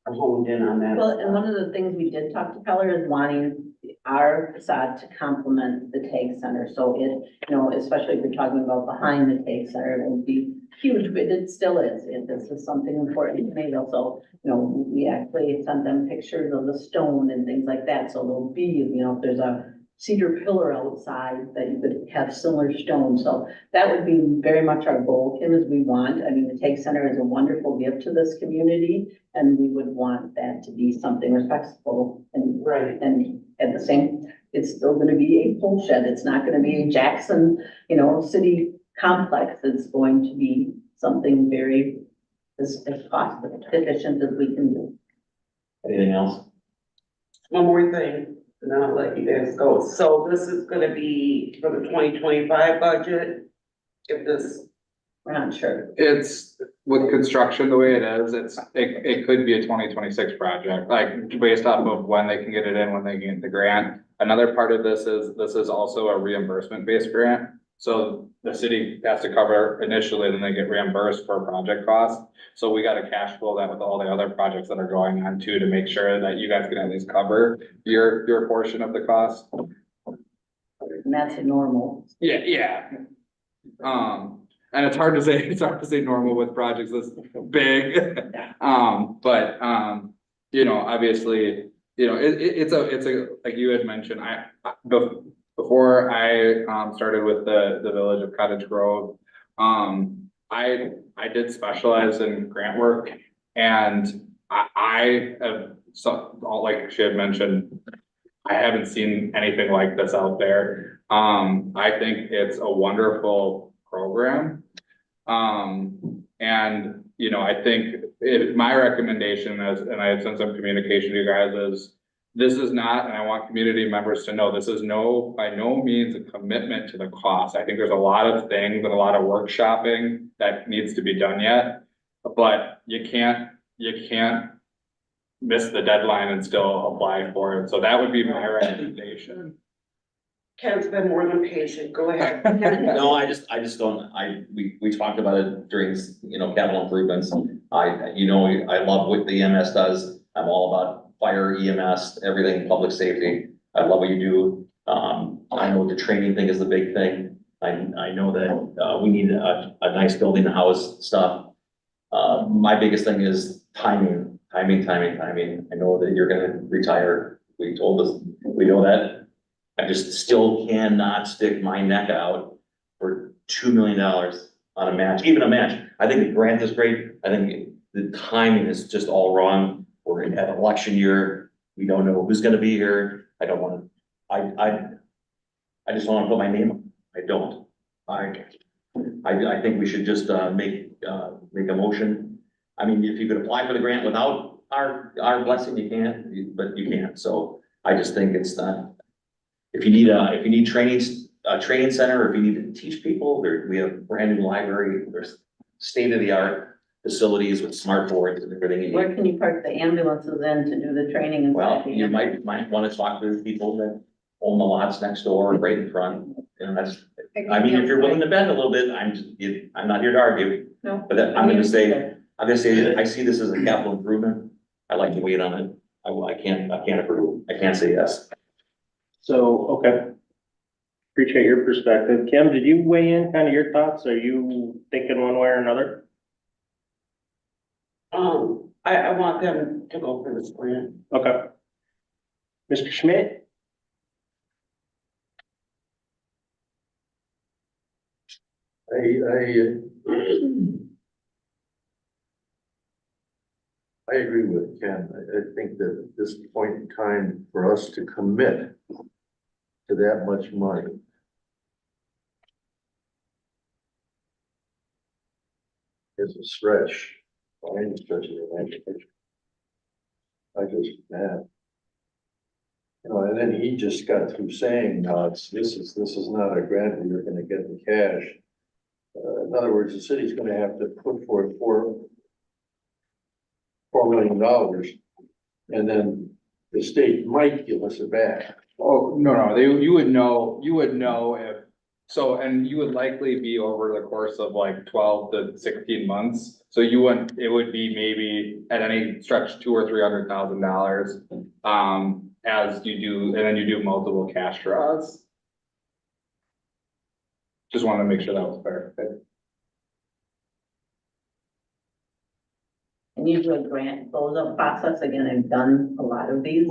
are honed in on that. Well, and one of the things we did talk to Keller is wanting our facade to complement the TAG Center. So it, you know, especially if you're talking about behind the TAG Center, it would be huge, but it still is. This is something important to me. Also, you know, we actually sent them pictures of the stone and things like that. So there'll be, you know, if there's a cedar pillar outside that you could have similar stone. So that would be very much our goal, Kim, is we want, I mean, the TAG Center is a wonderful gift to this community, and we would want that to be something respectful and Right. and at the same, it's still gonna be a pole shed. It's not gonna be a Jackson, you know, city complex. It's going to be something very as cost efficient as we can do. Anything else? One more thing, and then I'll let you guys go. So this is gonna be for the 2025 budget. If this, We're not sure. It's, with construction the way it is, it could be a 2026 project, like based off of when they can get it in, when they can get the grant. Another part of this is also a reimbursement-based grant. So the city has to cover initially, then they get reimbursed for project costs. So we got to cash flow that with all the other projects that are going on too, to make sure that you guys can at least cover your portion of the cost. And that's a normal. Yeah. And it's hard to say normal with projects this big. But, you know, obviously, you know, it's a, like you had mentioned, before I, started with the village of Cottage Grove, I did specialize in grant work, and I have, so, like she had mentioned, I haven't seen anything like this out there. I think it's a wonderful program. And, you know, I think my recommendation is, and I have sent some communication to you guys, is this is not, and I want community members to know, this is by no means a commitment to the cost. I think there's a lot of things and a lot of workshopping that needs to be done yet, but you can't miss the deadline and still apply for it. So that would be my recommendation. Ken's been more than patient. Go ahead. No, I just don't, we talked about it during, you know, capital improvements. I love what the EMS does. I'm all about fire, EMS, everything, public safety. I love what you do. I know the training thing is the big thing. I know that, we need a nice building to house stuff. My biggest thing is timing. I know that you're gonna retire. We know that. I just still cannot stick my neck out for $2 million on a match, even a match. I think the grant is great. I think the timing is just all wrong. We're in an election year. We don't know who's gonna be here. I don't want to, I just don't want to put my name on. I don't. I think we should just, make a motion. I mean, if you could apply for the grant without our blessing, you can, but you can't. So I just think it's not. If you need trainings, a training center, or if you need to teach people, we have a brand new library, there's state-of-the-art facilities with smart boards and everything. you Where need. can you park the ambulances in to do the training and? Well, you might want to talk to the people that own the lots next door, right in front, and that's, I mean, if you're willing to bend a little bit, I'm not here to argue. No. But I'm gonna say, I see this as a capital improvement. I like to wait on it. I can't approve. I can't say yes. So, okay. Appreciate your perspective. Kim, did you weigh in, kind of your thoughts? Are you thinking one way or another? I want them to go for this grant. Okay. Mr. Schmidt? I agree with Ken. I think that at this point in time, for us to commit to that much money is a stretch, by any stretch of the imagination. I just, man. You know, and then he just got through saying, no, this is not a grant where you're gonna get the cash. In other words, the city's gonna have to put forth $4 million, and then the state might give us it back. Oh, no, you would know if, so, and you would likely be over the course of like 12 to 16 months. So you wouldn't, it would be maybe at any stretch $200,000 or $300,000, as you do, and then you do multiple cash draws. Just wanted to make sure that was fair. And you do a grant closeout process, again, I've done a lot of these.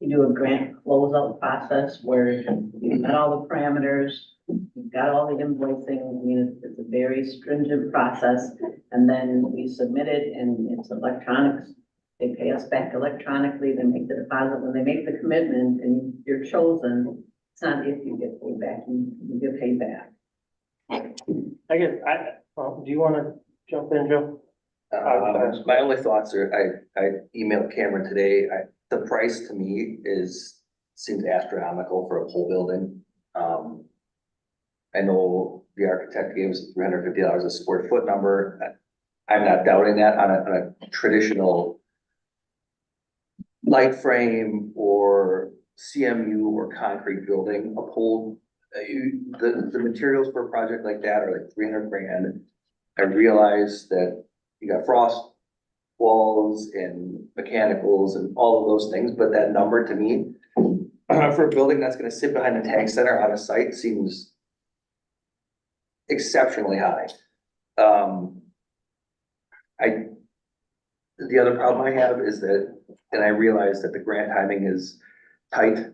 You do a grant closeout process where you've got all the parameters, you've got all the invoicing, I mean, it's a very stringent process. And then we submit it and it's electronics. They pay us back electronically, they make the deposit, when they make the commitment and you're chosen, it's not if you get paid back, you get paid back. Do you wanna jump in, Joe? My only thoughts are, I emailed Cameron today, the price to me seems astronomical for a whole building. I know the architect gave us $350 a square foot number. I'm not doubting that on a traditional light frame or CMU or concrete building, a pole. The materials for a project like that are like 300 grand. I realize that you got frost walls and mechanicals and all of those things, but that number to me, for a building that's gonna sit behind the tag center on a site seems exceptionally high. The other problem I have is that, and I realize that the grant timing is tight.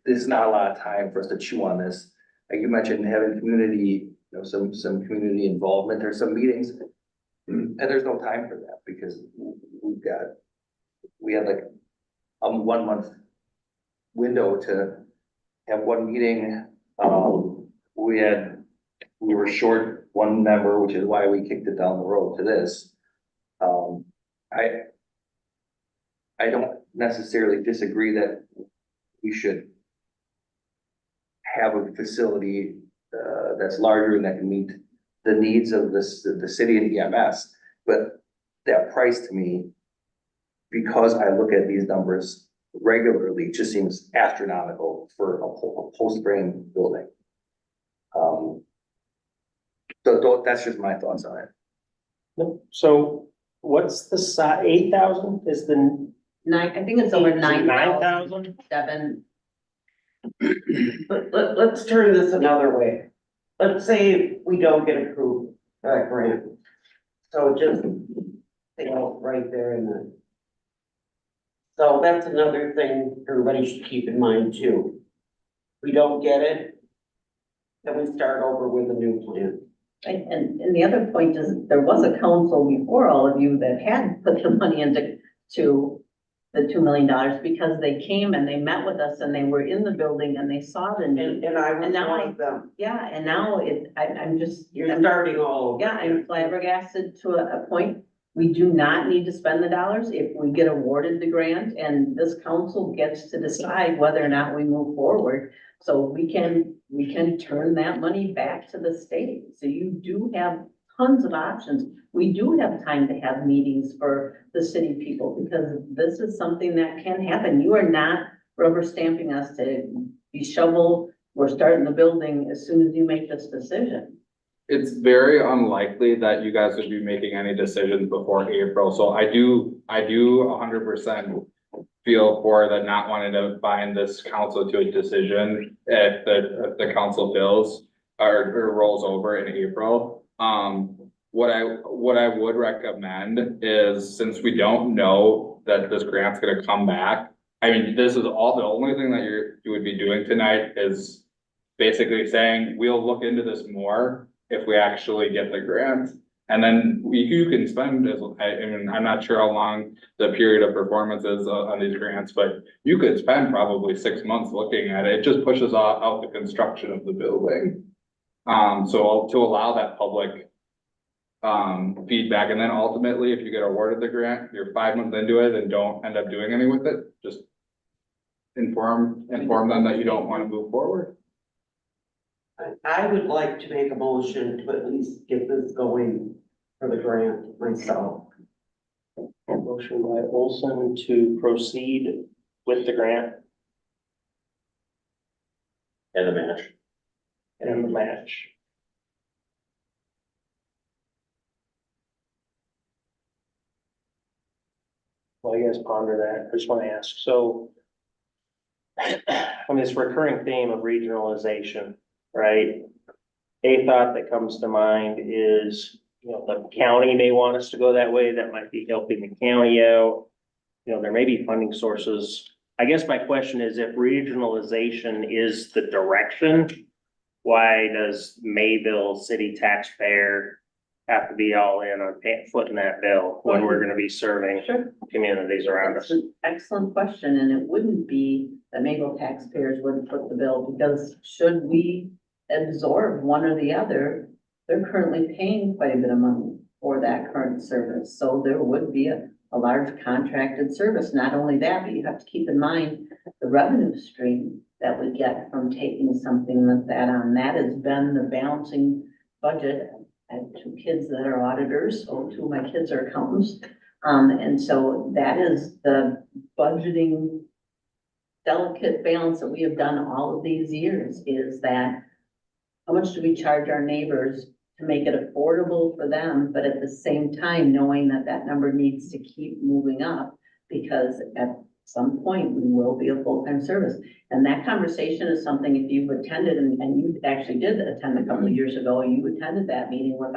There's not a lot of time for us to chew on this. Like you mentioned, having community, some community involvement or some meetings. And there's no time for that because we had like a 1 month window to have one meeting. We were short one member, which is why we kicked it down the road to this. I don't necessarily disagree that we should have a facility that's larger and that can meet the needs of the city and EMS, but that price to me, because I look at these numbers regularly, just seems astronomical for a post frame building. So that's just my thoughts on it. So what's the size, 8,000 is the I think it's over 9,000? 7. Let's turn this another way. Let's say we don't get approved for that grant. So just, right there in the. So that's another thing everybody should keep in mind too. We don't get it. then we start over with a new plan. And the other point is, there was a council before all of you that had put the money into, to the $2 million, because they came and they met with us and they were in the building and they saw the need. And I was And now one of them. Yeah, and now I'm just. You're starting all over. Yeah, I'm flabbergasted to a point. We do not need to spend the dollars if we get awarded the grant, and this council gets to decide whether or not we move forward. So we can turn that money back to the state. So you do have tons of options. We do have time to have meetings for the city people, because this is something that can happen. You are not rubber stamping us to be shovel. We're starting the building as soon as you make this decision. It's very unlikely that you guys would be making any decisions before April, so I do 100% feel for the not wanting to bind this council to a decision if the council bills or rolls over in April. What I would recommend is, since we don't know that this grant's gonna come back, I mean, this is all, the only thing that you would be doing tonight is basically saying, we'll look into this more if we actually get the grant. And then you can spend, I mean, I'm not sure how long the period of performance is on these grants, but you could spend probably 6 months looking at it. It just pushes out the construction of the building. So to allow that public feedback, and then ultimately, if you get awarded the grant, you're 5 months into it and don't end up doing anything with it, just inform them that you don't want to move forward. I would like to make a motion to at least get this going for the grant myself. Motion by Olson to proceed with the grant And the match. and the match. Well, you guys ponder that. I just want to ask, so on this recurring theme of regionalization, right? A thought that comes to mind is, the county may want us to go that way. That might be helping the county out. There may be funding sources. I guess my question is, if regionalization is the direction, why does Mayville city taxpayer have to be all in on footing that bill when we're gonna be serving Sure. communities around us? That's an excellent question, and it wouldn't be that Mayville taxpayers wouldn't foot the bill, because should we absorb one or the other, they're currently paying quite a bit of money for that current service. So there would be a large contracted service. Not only that, but you have to keep in mind the revenue stream that we get from taking something like that on. That has been the balancing budget. I have 2 kids that are auditors, so 2 of my kids are accountants. And so that is the budgeting delicate balance that we have done all of these years, is that how much do we charge our neighbors to make it affordable for them, but at the same time, knowing that that number needs to keep moving up, because at some point we will be a full-time service. And that conversation is something, if you've attended, and you actually did attend a couple of years ago, you attended that meeting with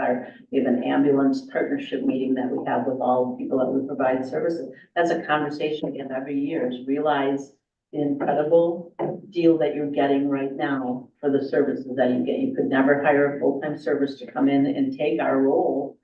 we have an ambulance partnership meeting that we have with all the people that we provide services. That's a conversation we have every year, is realize the incredible deal that you're getting right now for the services that you get. You could never hire a full-time service to come in and take our role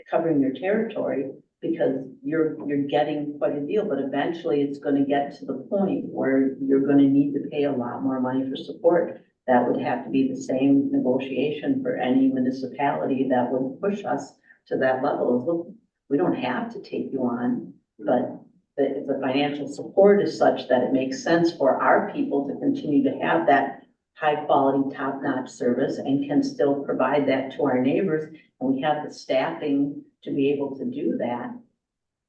covering your territory, because you're getting quite a deal, but eventually it's gonna get to the point where you're gonna need to pay a lot more money for support. That would have to be the same negotiation for any municipality that would push us to that level. Look, we don't have to take you on, but the financial support is such that it makes sense for our people to continue to have that high-quality, top-notch service, and can still provide that to our neighbors. And we have the staffing to be able to do that.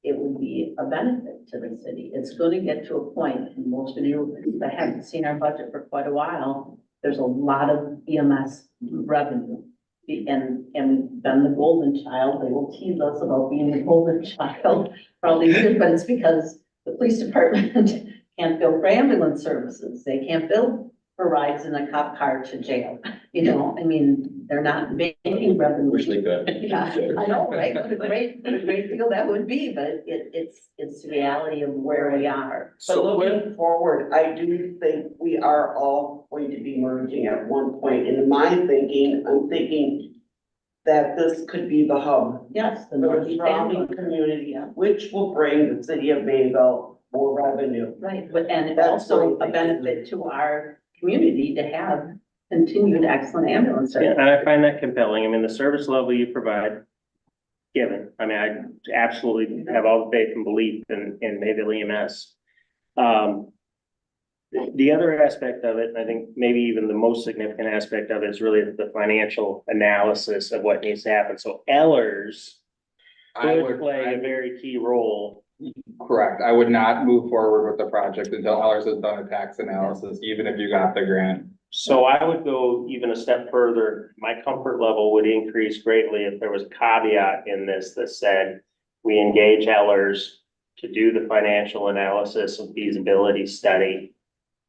It would be a benefit to the city. It's going to get to a point, and most of you that haven't seen our budget for quite a while, there's a lot of EMS revenue. And we've been the golden child. They will tease us about being the golden child for all these years, but it's because the police department can't bill for ambulance services. They can't bill for rides in a cop car to jail. I mean, they're not making revenue. Wish they could. Yeah, I know, right? What a great deal that would be, but it's the reality of where we are. But looking forward, I do think we are all going to be merging at one point. In my thinking, I'm thinking that this could be the hub Yes, the for the Northeast surrounding Family. community, Yeah. which will bring the city of Mayville more revenue. Right, but, and That's also what a I think. benefit to our community to have continued excellent ambulance Yeah, service. and I find that compelling. I mean, the service level you provide, given, I mean, I absolutely have all the faith and belief in Mayville EMS. The other aspect of it, and I think maybe even the most significant aspect of it is really the financial analysis of what needs to happen. So Ellers I could would, play a very key role. correct, I would not move forward with the project until Ellers has done a tax analysis, even if you got the grant. So I would go even a step further. My comfort level would increase greatly if there was a caveat in this that said, we engage Ellers to do the financial analysis and feasibility study,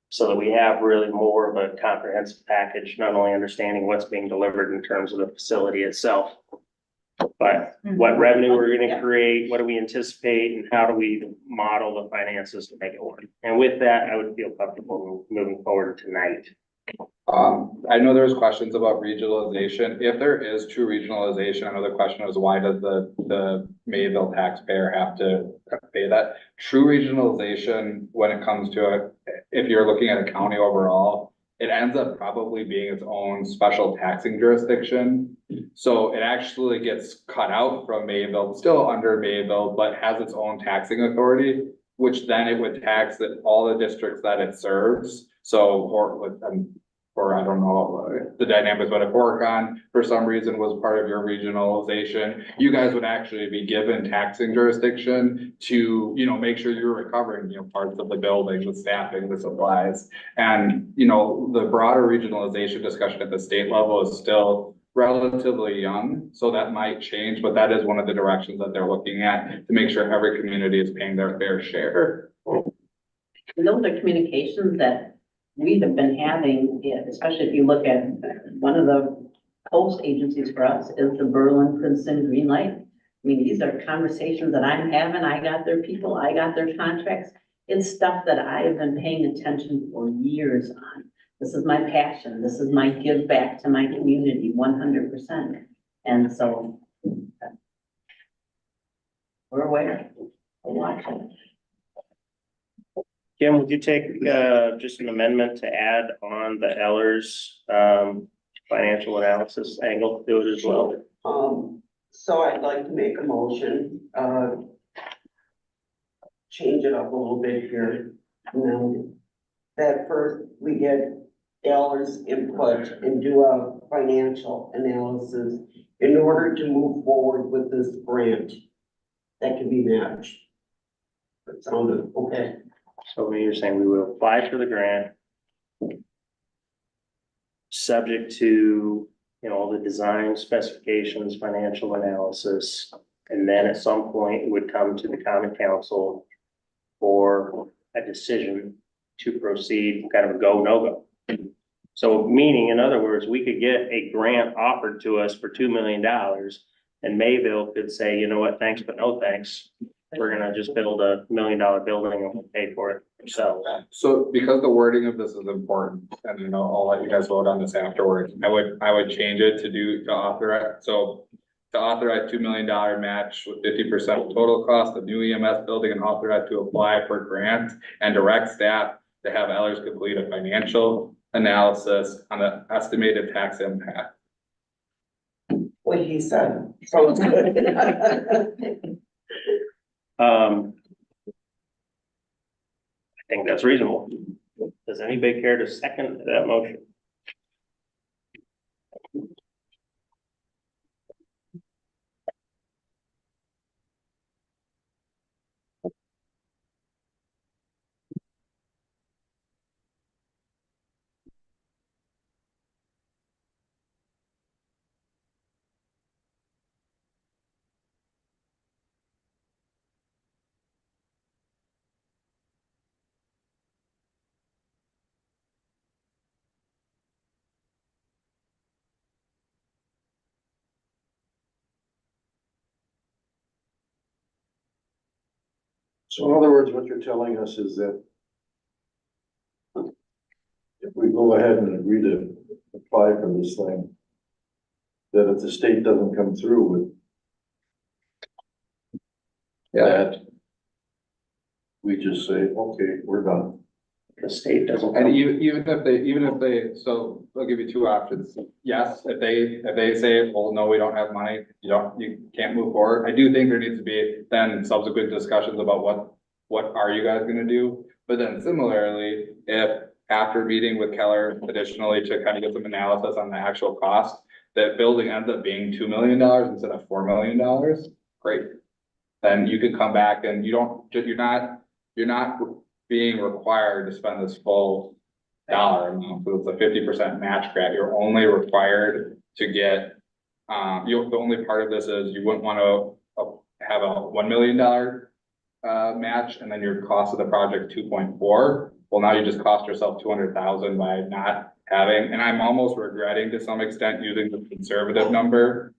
so that we have really more of a comprehensive package, not only understanding what's being delivered in terms of the facility itself, but what revenue we're gonna Yeah. create, what do we anticipate, and how do we model the finances to make it work? And with that, I would feel comfortable moving forward tonight. I know there's questions about regionalization. If there is true regionalization, another question is why does the Mayville taxpayer have to pay that? True regionalization, when it comes to it, if you're looking at a county overall, it ends up probably being its own special taxing jurisdiction. So it actually gets cut out from Mayville, still under Mayville, but has its own taxing authority, which then it would tax all the districts that it serves. So, or I don't know the dynamics, but if Oregon for some reason was part of your regionalization, you guys would actually be given taxing jurisdiction to, make sure you're recovering, parts of the building, the staffing, the supplies. And, the broader regionalization discussion at the state level is still relatively young, so that might change, but that is one of the directions that they're looking at to make sure every community is paying their fair share. And those are communications that we have been having, especially if you look at one of the host agencies for us is the Berlin Princeton Green Light. I mean, these are conversations that I'm having. I got their people, I got their contracts. It's stuff that I have been paying attention for years on. This is my passion. This is my give back to my community, 100%. And so we're aware, we're watching. Kim, would you take, just an amendment to add on the Ellers, financial analysis angle to it as well? So I'd like to make a motion, change it up a little bit here. That first we get Eller's input and do a financial analysis in order to move forward with this grant that can be matched. That sounded okay. So you're saying we will apply for the grant, subject to, all the design specifications, financial analysis, and then at some point it would come to the common council for a decision to proceed, kind of a go, no go. So meaning, in other words, we could get a grant offered to us for $2 million and Mayville could say, you know what, thanks, but no thanks. We're gonna just build $1 million building and we'll pay for it ourselves. So because the wording of this is important, and I'll let you guys vote on this afterwards, I would change it to authorize, so to authorize $2 million match with 50% of total cost of new EMS building and authorize to apply for grant and direct staff to have Ellers complete a financial analysis on the estimated tax impact. What he said, sounds good. I think that's reasonable. Does anybody care to second that motion? So in other words, what you're telling us is that if we go ahead and agree to apply for this thing, that if the state doesn't come through with that, we just say, okay, we're done. The state doesn't. And even if they, so I'll give you two options. Yes, if they say, well, no, we don't have money, you can't move forward. I do think there needs to be then subsequent discussions about what are you guys gonna do? But then similarly, if after meeting with Keller additionally to kind of get some analysis on the actual cost, that building ends up being $2 million instead of $4 million, great. Then you can come back and you're not being required to spend this full dollar amount. So it's a 50% match grant. You're only required to get, the only part of this is you wouldn't want to have a $1 million match and then your cost of the project 2.4. Well, now you just cost yourself 200,000 by not having, and I'm almost regretting to some extent using the conservative number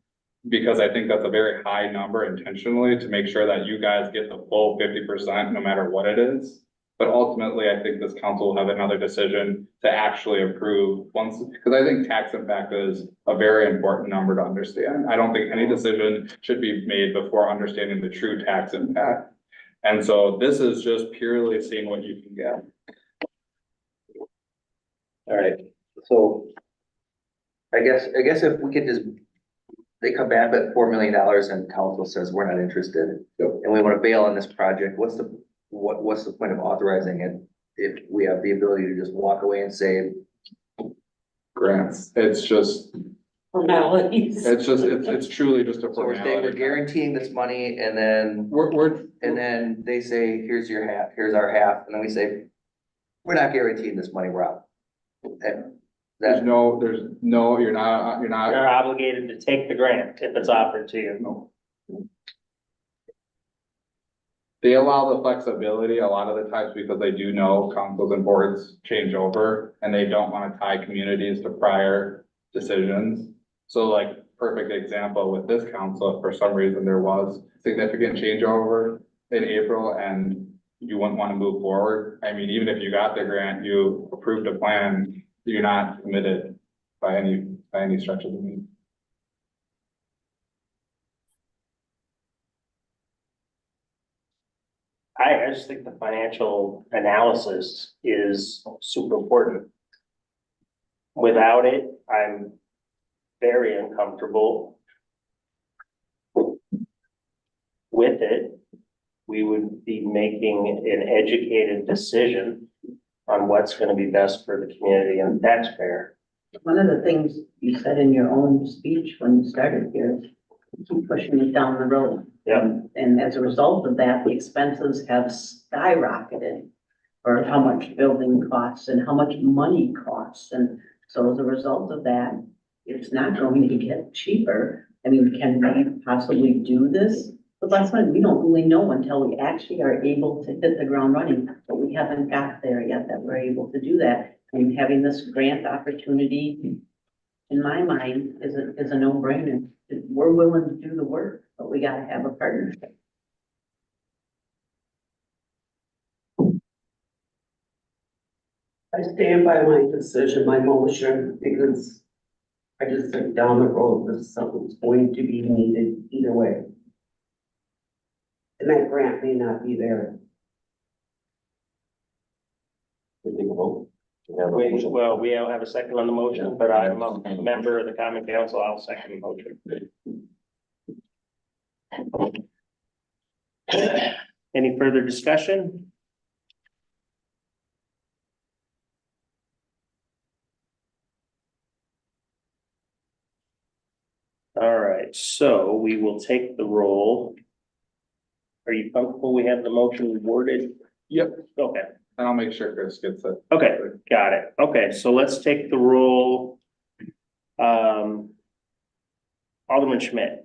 because I think that's a very high number intentionally to make sure that you guys get the full 50% no matter what it is. But ultimately, I think this council will have another decision to actually approve once, because I think tax impact is a very important number to understand. I don't think any decision should be made before understanding the true tax impact. And so this is just purely seeing what you can get. All right, so I guess if we could just, they come back at $4 million and council says we're not interested. And we want to bail on this project, what's the point of authorizing it? If we have the ability to just walk away and say, Grants, it's Formalities. truly just a so we're saying we're formality. guaranteeing this money and then, and then they say, here's your half, here's our half, and then we say, we're not guaranteeing this money, we're out. And There's that, no, you're not. You're obligated to take the grant if it's offered to you. They allow the flexibility a lot of the times because they do know councils and boards change over and they don't want to tie communities to prior decisions. So like perfect example with this council, if for some reason there was significant changeover in April and you wouldn't want to move forward. I mean, even if you got the grant, you approved a plan, you're not committed by any stretch of the means. I just think the financial analysis is super important. Without it, I'm very uncomfortable. With it, we would be making an educated decision on what's gonna be best for the community and the taxpayer. One of the things you said in your own speech when you started here, keep pushing it down the road. Yeah. And as a result of that, the expenses have skyrocketed for how much building costs and how much money costs. And so as a result of that, it's not going to get cheaper. I mean, can we possibly do this? But that's why we don't really know until we actually are able to hit the ground running, but we haven't got there yet that we're able to do that. And having this grant opportunity, in my mind, is a no-brainer. We're willing to do the work, but we gotta have a partnership. I stand by my decision, my motion, because I just think down the road, this something's going to be needed either way. And that grant may not be there. Well, we don't have a second on the motion, but I'm a member of the common council, I'll second the motion. Any further discussion? All right, so we will take the roll. Are you comfortable we have the motion worded? Yep. Okay. And I'll make sure Chris gets it. Okay, got it. Okay, so let's take the roll. Alderman Schmidt.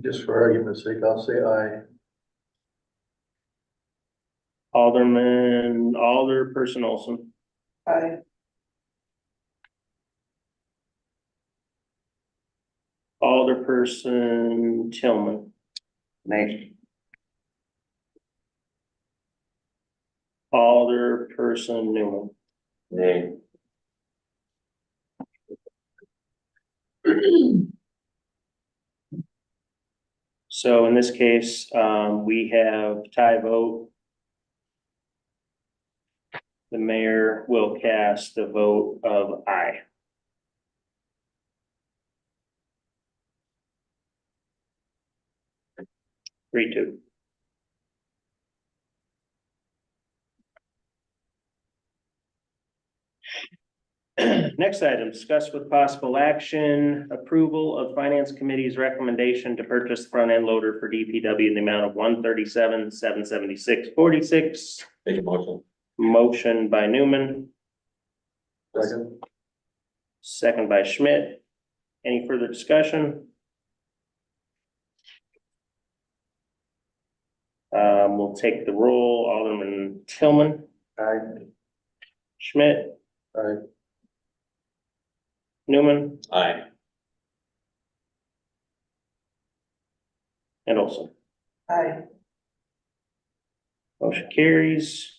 Just for argument's sake, I'll say aye. Alderperson Olson, Aye. Alderperson Tillman, Nay. Alderperson Newman. Nay. So in this case, we have tie vote. The mayor will cast the vote of aye. Three, two. Next item, discuss with possible action, approval of finance committee's recommendation to purchase front end loader for DPW in the amount of $137,776.46. Make a motion. Motion by Newman, Second. second by Schmidt. Any further discussion? We'll take the roll. Alderman Tillman, Aye. Schmidt, Aye. Newman, Aye. and Olson. Aye. Motion carries.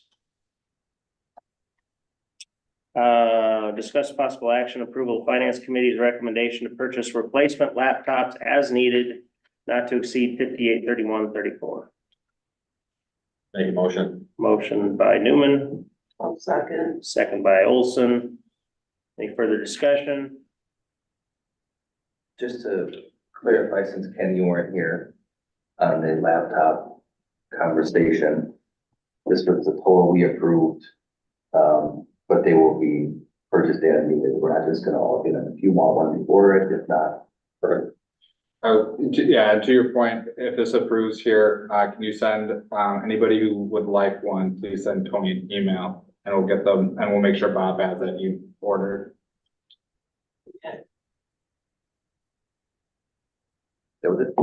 Discuss possible action, approval of finance committee's recommendation to purchase replacement laptops as needed, not to exceed $58,3134. Make a motion. Motion by Newman, I'll second. second by Olson. Any further discussion? Just to clarify, since Ken, you weren't here on the laptop conversation, this was the total we approved. But they will be purchased as needed. We're not just gonna all get them. If you want one before it, if not. Perfect. Yeah, and to your point, if this approves here, can you send, anybody who would like one, please send Tony an email and we'll get them, and we'll make sure Bob has it, you ordered. That was it.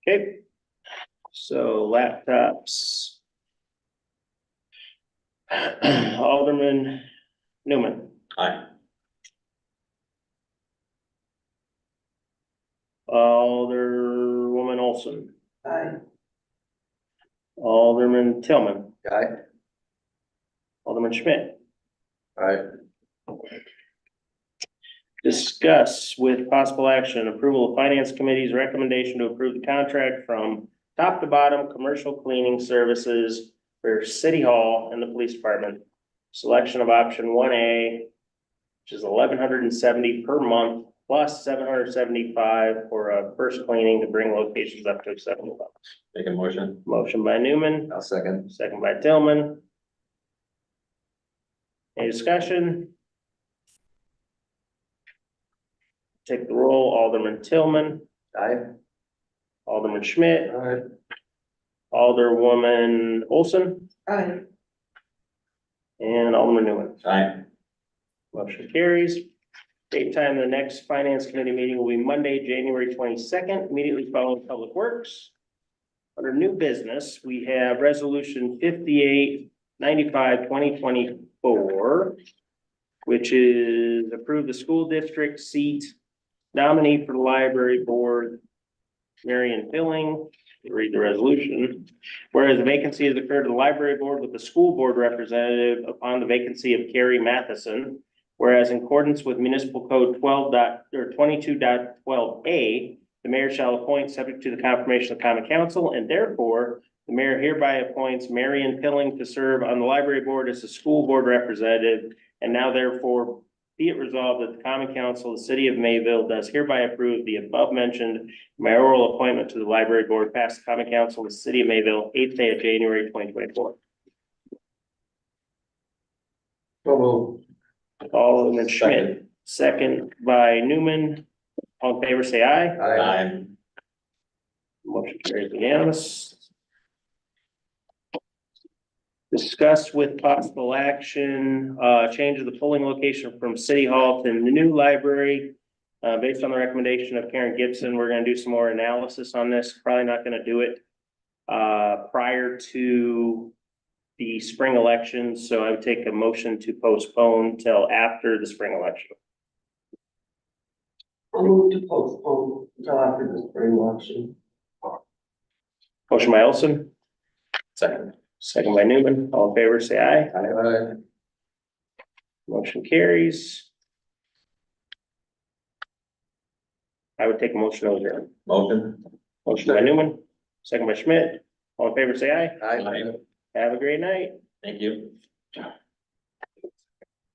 Okay. So laptops. Alderman Newman, Aye. Alderwoman Olson, Aye. Alderman Tillman, Aye. Alderman Schmidt. Aye. Discuss with possible action, approval of finance committee's recommendation to approve the contract from top to bottom commercial cleaning services for City Hall and the Police Department. Selection of option 1A, which is $1,170 per month, plus $775 for a first cleaning to bring locations up to acceptable levels. Make a motion. Motion by Newman, I'll second. second by Tillman. Any discussion? Take the roll. Alderman Tillman, Aye. Alderman Schmidt, Aye. Alderwoman Olson, Aye. and Alderman Newman. Aye. Motion carries. Date time of the next finance committee meeting will be Monday, January 22nd, immediately following Public Works. Under new business, we have resolution 5895-2024, which is approve the school district seat nominee for the library board, Marion Filling. Read the resolution. Whereas a vacancy has occurred to the library board with the school board representative upon the vacancy of Carrie Matheson. Whereas in accordance with municipal code 22.12a, the mayor shall appoint subject to the confirmation of common council, and therefore the mayor hereby appoints Marion Pilling to serve on the library board as a school board representative. And now therefore be it resolved that the common council of the city of Mayville does hereby approve the above mentioned mayoral appointment to the library board passed the common council of the city of Mayville, 8th day of January 2024. So moved. Alderman Schmidt, second by Newman. All in favor, say aye. Aye. Motion carries unanimous. Discuss with possible action, change of the polling location from City Hall to the new library Based on the recommendation of Karen Gibson, we're gonna do some more analysis on this. Probably not gonna do it prior to the spring election, so I would take a motion to postpone till after the spring election. I'll move to postpone until after the spring election. Motion by Olson, Second. second by Newman. All in favor, say aye. Aye. Motion carries. I would take a motion to adjourn. Motion. Motion by Newman, second by Schmidt. All in favor, say aye. I, Have a great night. Thank you.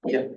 yeah.